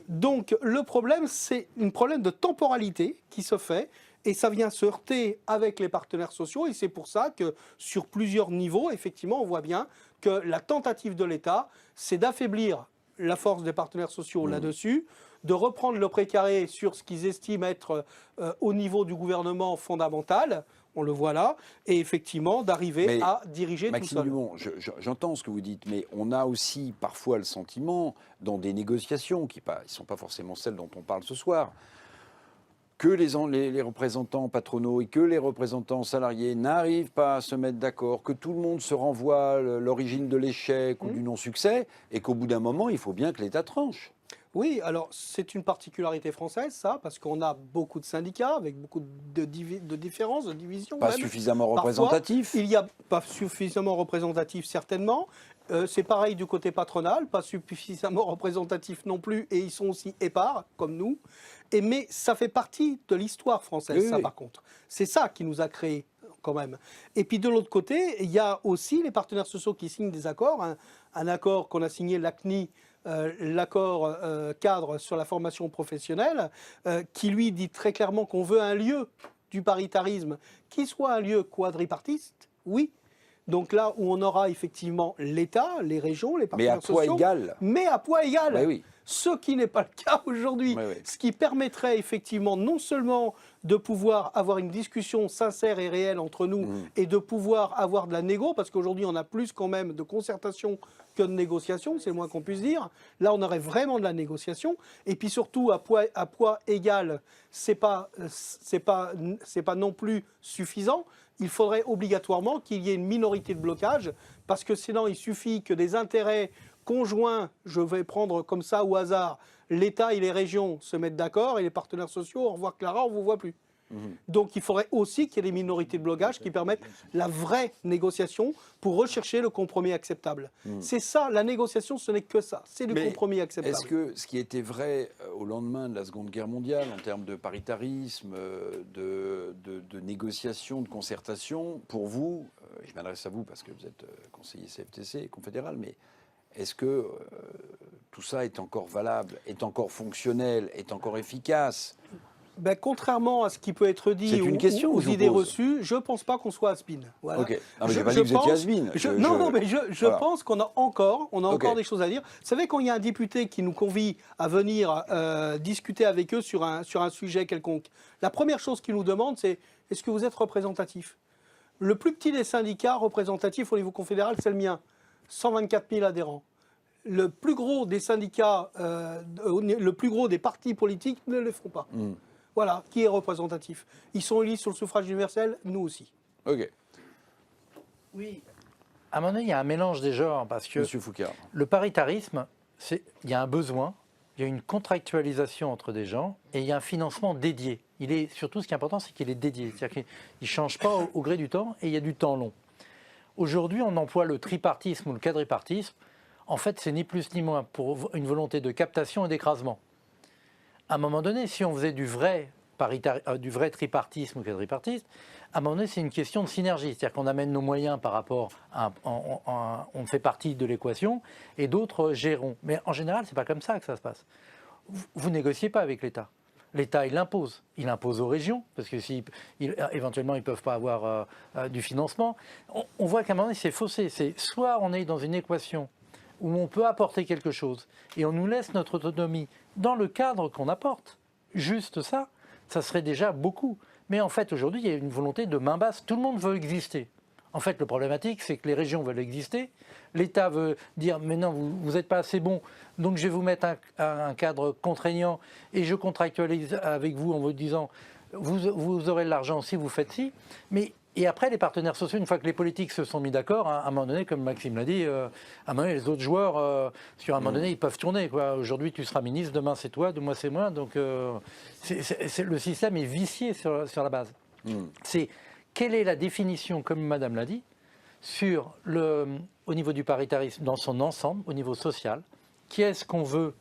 Donc le problème, c'est un problème de temporalité qui se fait. Et ça vient se heurter avec les partenaires sociaux. Et c'est pour ça que sur plusieurs niveaux, effectivement, on voit bien que la tentative de l'État, c'est d'affaiblir la force des partenaires sociaux là-dessus, de reprendre le précaré sur ce qu'ils estiment être au niveau du gouvernement fondamental, on le voit là, et effectivement d'arriver à diriger Maxime tout seul. Dumont, j'entends ce que vous dites, mais on a aussi parfois le sentiment, dans des négociations qui ne sont pas forcément celles dont on parle ce soir, que les représentants patronaux et que les représentants salariés n'arrivent pas à se mettre d'accord, que tout le monde se renvoie l'origine de l'échec ou du non-succès, et qu'au bout d'un moment, il faut bien que l'État tranche. Oui, alors c'est une particularité française, ça, parce qu'on a beaucoup de syndicats avec beaucoup de différences, de divisions. Pas même. suffisamment Parfois, représentatif. Il n'y a pas suffisamment représentatif, certainement. C'est pareil du côté patronal, pas suffisamment représentatif non plus, et ils sont aussi épars, comme nous. Mais ça fait partie de l'histoire française, ça, par contre. C'est ça qui nous a créés, quand même. Et puis de l'autre côté, il y a aussi les partenaires sociaux qui signent des accords. Un accord qu'on a signé, l'ACNI, l'accord cadre sur la formation professionnelle, qui lui dit très clairement qu'on veut un lieu du paritarisme qui soit un lieu quadripartiste, oui. Donc là où on aura effectivement l'État, les régions, les partenaires sociaux. Mais à poids égal. Mais à poids égal. Ben oui. Ce qui n'est pas le cas aujourd'hui. Oui. Ce qui permettrait effectivement non seulement de pouvoir avoir une discussion sincère et réelle entre nous et de pouvoir avoir de la négo, parce qu'aujourd'hui on a plus quand même de concertation que de négociation, c'est le moins qu'on puisse dire. Là on aurait vraiment de la négociation. Et puis surtout à poids égal, c'est pas non plus suffisant. Il faudrait obligatoirement qu'il y ait une minorité de blocage, parce que sinon il suffit que des intérêts conjoints, je vais prendre comme ça au hasard, l'État et les régions se mettent d'accord et les partenaires sociaux, au revoir Clara, on ne vous voit plus. Donc il faudrait aussi qu'il y ait des minorités de blocage qui permettent la vraie négociation pour rechercher le compromis acceptable. C'est ça, la négociation, ce n'est que ça, c'est le compromis acceptable. Est-ce que ce qui était vrai au lendemain de la Seconde Guerre mondiale, en termes de paritarisme, de négociation, de concertation, pour vous, je m'adresse à vous parce que vous êtes conseiller CFTC, confédéral, mais est-ce que tout ça est encore valable, est encore fonctionnel, est encore efficace ? Ben, contrairement à ce qui peut être dit aux idées reçues, je ne pense pas qu'on soit has-been. Voilà. Ok. Non, mais je n'ai pas dit que vous étiez has-been. Je pense qu'on a encore, des choses à dire. Vous savez, quand il y a un député qui nous convie à venir discuter avec eux sur un sujet quelconque, la première chose qu'il nous demande, c'est est-ce que vous êtes représentatif ? Le plus petit des syndicats représentatifs au niveau confédéral, c'est le mien. 124 000 adhérents. Le plus gros des syndicats, le plus gros des partis politiques ne le font pas. Voilà, qui est représentatif. Ils sont élus sur le suffrage universel, nous aussi. Ok. Oui. À un moment donné, il y a un mélange des genres, parce que Monsieur Foucard. le paritarisme, il y a un besoin, il y a une contractualisation entre des gens, et il y a un financement dédié. Surtout, ce qui est important, c'est qu'il est dédié. C'est-à-dire qu'il ne change pas au gré du temps, et il y a du temps long. Aujourd'hui, on emploie le tripartisme ou le quadripartisme. En fait, c'est ni plus ni moins pour une volonté de captation et d'écrasement. À un moment donné, si on faisait du vrai tripartisme ou quadripartisme, à un moment donné, c'est une question de synergie. C'est-à-dire qu'on amène nos moyens par rapport à... on fait partie de l'équation et d'autres géreront. Mais en général, ce n'est pas comme ça que ça se passe. Vous ne négociez pas avec l'État. L'État, il impose. Il impose aux régions, parce que éventuellement, ils ne peuvent pas avoir du financement. On voit qu'à un moment donné, c'est faussé. C'est soit on est dans une équation où on peut apporter quelque chose et on nous laisse notre autonomie dans le cadre qu'on apporte. Juste ça, ça serait déjà beaucoup. Mais en fait, aujourd'hui, il y a une volonté de main basse. Tout le monde veut exister. En fait, le problématique, c'est que les régions veulent exister. L'État veut dire, mais non, vous n'êtes pas assez bon, donc je vais vous mettre un cadre contraignant et je contractualise avec vous en vous disant, vous aurez de l'argent si vous faites ci. Et après, les partenaires sociaux, une fois que les politiques se sont mis d'accord, à un moment donné, comme Maxime l'a dit, à un moment donné, les autres joueurs, sur un moment donné, ils peuvent tourner. Aujourd'hui, tu seras ministre, demain c'est toi, demain c'est moi. Donc, le système est vicié sur la base. C'est quelle est la définition, comme Madame l'a dit, au niveau du paritarisme dans son ensemble, au niveau social. Qu'est-ce qu'on veut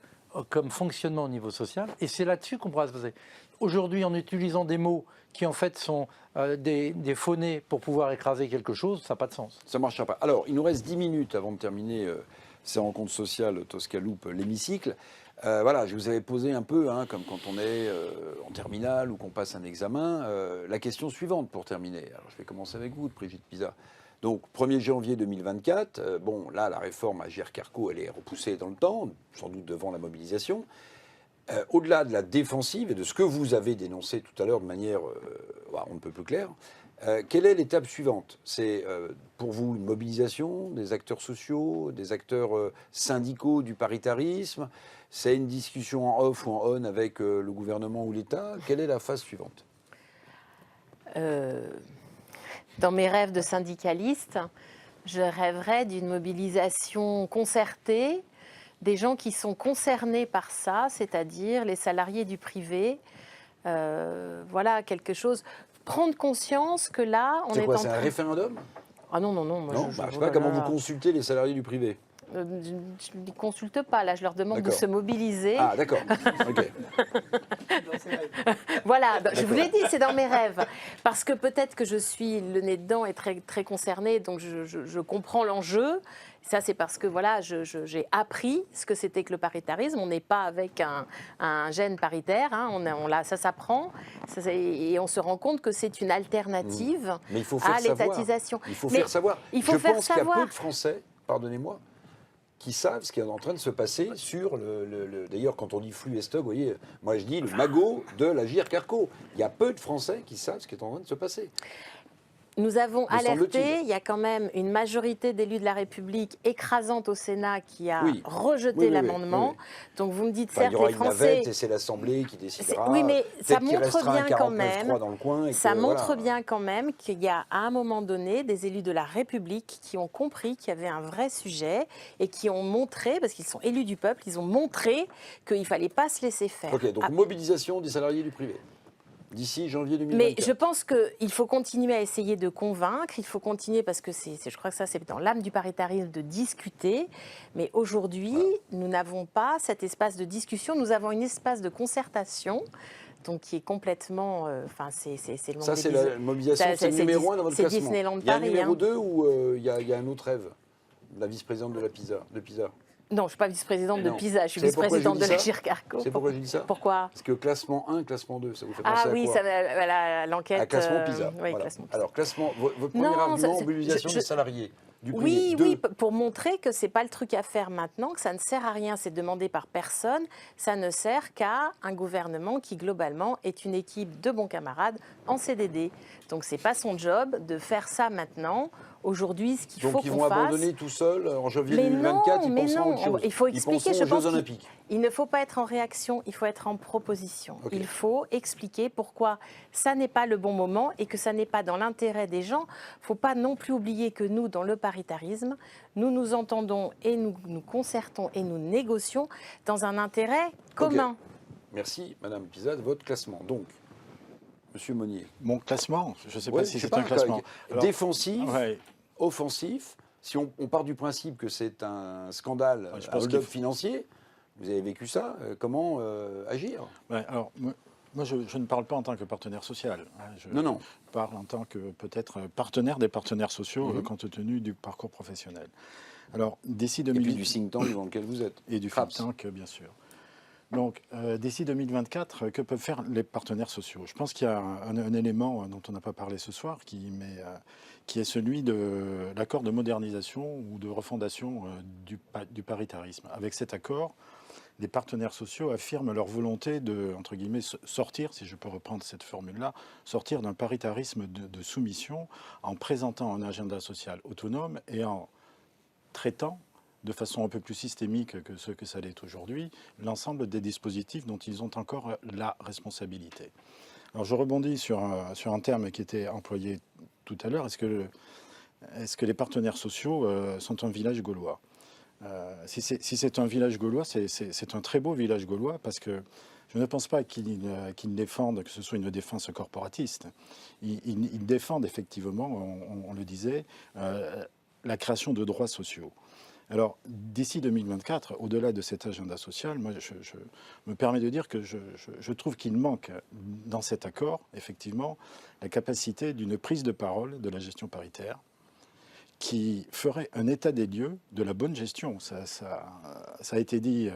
comme fonctionnement au niveau social? Et c'est là-dessus qu'on pourra se baser. Aujourd'hui, en utilisant des mots qui en fait sont des phonés pour pouvoir écraser quelque chose, ça n'a pas de sens. Ça ne marchera pas. Alors, il nous reste 10 minutes avant de terminer ces rencontres sociales Toscaloupe, l'hémicycle. Voilà, je vous avais posé un peu, comme quand on est en terminale ou qu'on passe un examen, la question suivante pour terminer. Alors, je vais commencer avec vous, Brigitte Pisa. Donc, 1er janvier 2024, bon, là, la réforme Agirc-Arrco, elle est repoussée dans le temps, sans doute devant la mobilisation. Au-delà de la défensive et de ce que vous avez dénoncé tout à l'heure de manière, on ne peut plus claire, quelle est l'étape suivante? C'est pour vous une mobilisation des acteurs sociaux, des acteurs syndicaux du paritarisme? C'est une discussion en off ou en on avec le gouvernement ou l'État? Quelle est la phase suivante? Dans mes rêves de syndicaliste, je rêverais d'une mobilisation concertée des gens qui sont concernés par ça, c'est-à-dire les salariés du privé. Voilà, quelque chose. Prendre conscience que là, on est quoi, en c'est un référendum? Ah non. Moi, non, je ne sais pas comment vous consultez les salariés du privé. Je ne les consulte pas, là, je leur demande de se mobiliser. Ah, d'accord. Ok. Voilà, je vous l'ai dit, c'est dans mes rêves. Parce que peut-être que je suis le nez dedans et très, très concernée, donc je comprends l'enjeu. Ça, c'est parce que voilà, j'ai appris ce que c'était que le paritarisme. On n'est pas avec un gène paritaire, ça s'apprend. Et on se rend compte que c'est une alternative à l'étatisation. Il faut faire savoir. Il faut faire pense qu'il y a peu de Français, pardonnez-moi, qui savent ce qui est en train de se passer sur D'ailleurs, quand on dit flux Estog, vous voyez, moi je dis le magot de l'Agirc-Arrco. Il y a peu de Français qui savent ce qui est en train de se passer. Nous avons alerté, il y a quand même une majorité d'élus de la République écrasante au Sénat qui a rejeté l'amendement. Donc vous me dites, certes, les Français... Il y aura une navette et c'est l'Assemblée qui décidera. Oui, mais ça montre bien quand même... Dans le coin ça montre bien quand même qu'il y a à un moment donné des élus de la République qui ont compris qu'il y avait un vrai sujet et qui ont montré, parce qu'ils sont élus du peuple, ils ont montré qu'il ne fallait pas se laisser faire. Ok, donc mobilisation des salariés du privé. D'ici janvier 2024. Mais je pense qu'il faut continuer à essayer de convaincre, il faut continuer parce que je crois que ça c'est dans l'âme du paritarisme de discuter, mais aujourd'hui nous n'avons pas cet espace de discussion, nous avons un espace de concertation. Donc, qui est complètement. C'est le ça, c'est la mobilisation, c'est le numéro 1 dans votre classement. C'est Disneyland Il y a un Paris. numéro 2 ou il y a un autre rêve, la vice-présidente de Pisa. Non, je ne suis pas vice-présidente de non. Pisa, je suis Vous savez pourquoi vice-présidente je de dis la ça GIRCARCO. C'est pourquoi je dis ça? Pourquoi? Parce que classement 1, classement 2, ça vous fait penser Ah oui, à quoi? l'enquête. Classement Pisa. Oui, Voilà. classement Pisa. Alors, classement, votre premier Non, argument, ça, mobilisation des salariés. Du Oui, privé. oui, pour montrer que ce n'est pas le truc à faire maintenant, que ça ne sert à rien, c'est demandé par personne, ça ne sert qu'à un gouvernement qui, globalement, est une équipe de bons camarades en CDD. Donc, ce n'est pas son job de faire ça maintenant. Aujourd'hui, ce qu'il faut qu'on Donc, fasse... ils vont abandonner tout seuls en janvier Mais 2024, ils mais pensent à non, autre chose. il faut Ils expliquer, pensent je aux pense Jeux Olympiques. il ne faut pas être en réaction, il faut être en proposition. Ok. Il faut expliquer pourquoi ça n'est pas le bon moment et que ça n'est pas dans l'intérêt des gens. Il ne faut pas non plus oublier que nous, dans le paritarisme, nous nous entendons et nous nous concertons et nous négocions dans un intérêt commun. Ok. Merci, Madame Pisa, de votre classement. Donc, Monsieur Monnier. Mon classement, je ne sais Ouais, pas si je sais c'est pas, un classement. Alors, défensif, ouais. offensif. Si on part du principe que c'est un scandale, Ouais, je un pense hold-up qu'il faut- financier, vous avez vécu ça, comment agir? Ouais, alors, moi, je ne parle pas en tant que partenaire social. Hein, je Non. parle en tant que peut-être partenaire des partenaires sociaux, Mhm. compte tenu du parcours professionnel. Alors, d'ici Et 2000... puis du think tank dans lequel vous êtes. Et du Traps. think tank, bien sûr. Donc, d'ici 2024, que peuvent faire les partenaires sociaux? Je pense qu'il y a un élément dont on n'a pas parlé ce soir, qui est celui de l'accord de modernisation ou de refondation du paritarisme. Avec cet accord, les partenaires sociaux affirment leur volonté de, entre guillemets, sortir, si je peux reprendre cette formule-là, sortir d'un paritarisme de soumission en présentant un agenda social autonome et en traitant de façon un peu plus systémique que ce que ça l'est aujourd'hui, l'ensemble des dispositifs dont ils ont encore la responsabilité. Alors je rebondis sur un terme qui était employé tout à l'heure. Est-ce que les partenaires sociaux sont un village gaulois? Si c'est un village gaulois, c'est un très beau village gaulois parce que je ne pense pas qu'ils défendent, que ce soit une défense corporatiste. Ils défendent effectivement, on le disait, la création de droits sociaux. Alors, d'ici 2024, au-delà de cet agenda social, moi, je me permets de dire que je trouve qu'il manque dans cet accord, effectivement, la capacité d'une prise de parole de la gestion paritaire qui ferait un état des lieux de la bonne gestion. Ça a été dit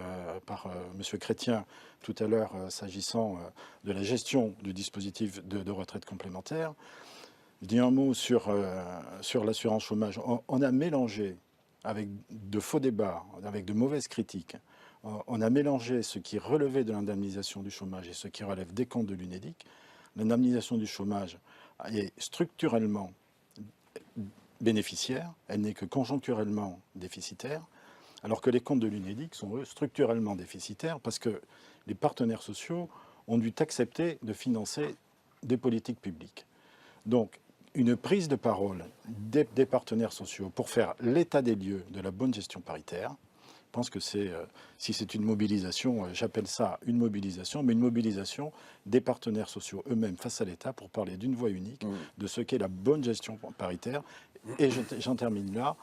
par M. Chrétien tout à l'heure s'agissant de la gestion du dispositif de retraite complémentaire. Je dis un mot sur l'assurance chômage. On a mélangé avec de faux débats, avec de mauvaises critiques, on a mélangé ce qui relevait de l'indemnisation du chômage et ce qui relève des comptes de l'UNEDIC. L'indemnisation du chômage est structurellement bénéficiaire, elle n'est que conjoncturellement déficitaire, alors que les comptes de l'UNEDIC sont, eux, structurellement déficitaires parce que les partenaires sociaux ont dû accepter de financer des politiques publiques. Donc, une prise de parole des partenaires sociaux pour faire l'état des lieux de la bonne gestion paritaire. Je pense que si c'est une mobilisation, j'appelle ça une mobilisation, mais une mobilisation des partenaires sociaux eux-mêmes face à l'État pour parler d'une voix unique de ce qu'est la bonne gestion paritaire. Et j'en termine là,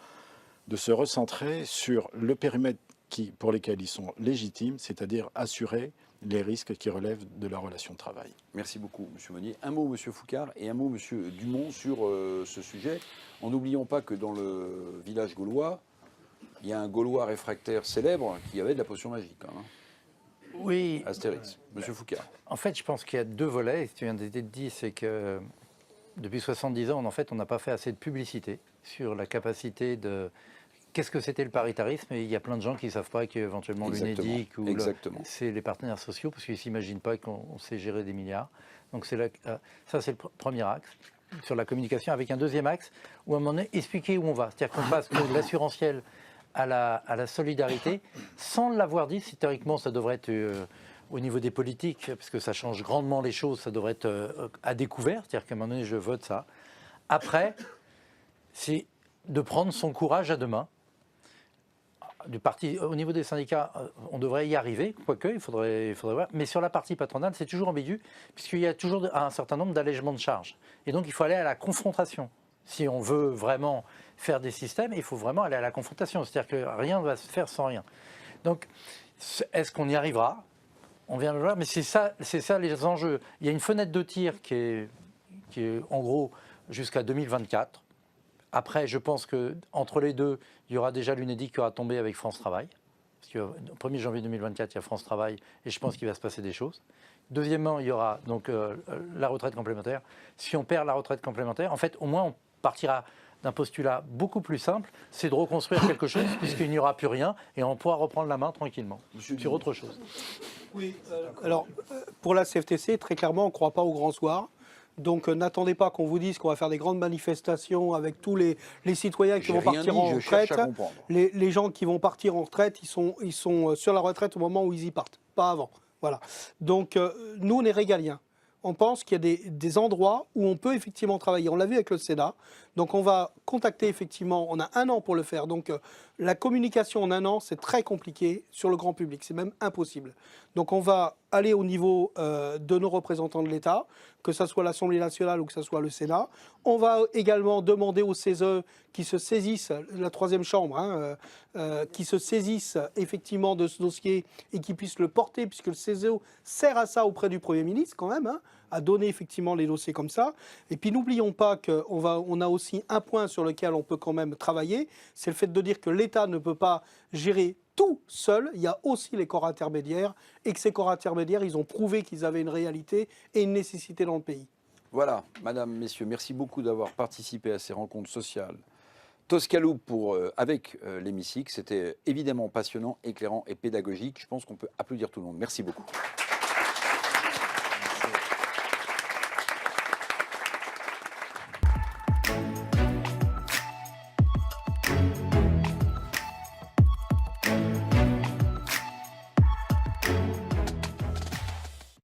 de se recentrer sur le périmètre pour lesquels ils sont légitimes, c'est-à-dire assurer les risques qui relèvent de la relation de travail. Merci beaucoup, M. Monnier. Un mot, M. Foucard, et un mot, M. Dumont, sur ce sujet. En n'oubliant pas que dans le village gaulois, il y a un Gaulois réfractaire célèbre qui avait de la potion magique. Hein. Oui. Astérix. M. Foucard. En fait, je pense qu'il y a deux volets. Ce que tu viens de dire, c'est que depuis 70 ans, en fait, on n'a pas fait assez de publicité sur la capacité de... Qu'est-ce que c'était le paritarisme? Et il y a plein de gens qui ne savent pas qu'éventuellement l'UNEDIC ou c'est les partenaires sociaux, parce qu'ils ne s'imaginent pas qu'on sait gérer des milliards. Donc ça, c'est le premier axe, sur la communication, avec un deuxième axe, où à un moment donné, expliquer où on va. C'est-à-dire qu'on passe de l'assurantiel à la solidarité, sans l'avoir dit. Si théoriquement, ça devrait être... au niveau des politiques, parce que ça change grandement les choses, ça devrait être à découvert, c'est-à-dire qu'à un moment donné, je vote ça. Après, c'est de prendre son courage à deux mains. du parti, au niveau des syndicats, on devrait y arriver, quoique, il faudrait voir. Mais sur la partie patronale, c'est toujours ambigu, puisqu'il y a toujours un certain nombre d'allègements de charges. Et donc, il faut aller à la confrontation. Si on veut vraiment faire des systèmes, il faut vraiment aller à la confrontation. C'est-à-dire que rien ne va se faire sans rien. Donc, est-ce qu'on y arrivera? On vient de le voir, mais c'est ça les enjeux. Il y a une fenêtre de tir qui est en gros jusqu'à 2024. Après, je pense qu'entre les deux, il y aura déjà l'UNEDIC qui aura tombé avec France Travail. Parce que le 1er janvier 2024, il y a France Travail et je pense qu'il va se passer des choses. Deuxièmement, il y aura donc la retraite complémentaire. Si on perd la retraite complémentaire, en fait, au moins, on partira d'un postulat beaucoup plus simple, c'est de reconstruire quelque chose puisqu'il n'y aura plus rien et on pourra reprendre la main tranquillement sur autre chose. Oui, alors pour la CFTC, très clairement, on ne croit pas au grand soir. Donc n'attendez pas qu'on vous dise qu'on va faire des grandes manifestations avec tous les citoyens qui vont partir en retraite. Les gens qui vont partir en retraite, ils sont sur la retraite au moment où ils y partent, pas avant. Voilà. Donc nous, on est régaliens. On pense qu'il y a des endroits où on peut effectivement travailler. On l'a vu avec le Sénat. Donc on va contacter effectivement, on a 1 an pour le faire. Donc la communication en 1 an, c'est très compliqué sur le grand public. C'est même impossible. Donc on va aller au niveau de nos représentants de l'État, que ce soit l'Assemblée nationale ou que ce soit le Sénat. On va également demander au CESE qui se saisissent, la 3e chambre, qui se saisissent effectivement de ce dossier et qui puissent le porter, puisque le CESE sert à ça auprès du Premier ministre quand même, à donner effectivement les dossiers comme ça. Et puis n'oublions pas qu'on a aussi un point sur lequel on peut quand même travailler, c'est le fait de dire que l'État ne peut pas gérer tout seul, il y a aussi les corps intermédiaires, et que ces corps intermédiaires, ils ont prouvé qu'ils avaient une réalité et une nécessité dans le pays. Voilà, madame, messieurs, merci beaucoup d'avoir participé à ces rencontres sociales. Toscalou avec l'hémicycle, c'était évidemment passionnant, éclairant et pédagogique. Je pense qu'on peut applaudir tout le monde. Merci beaucoup.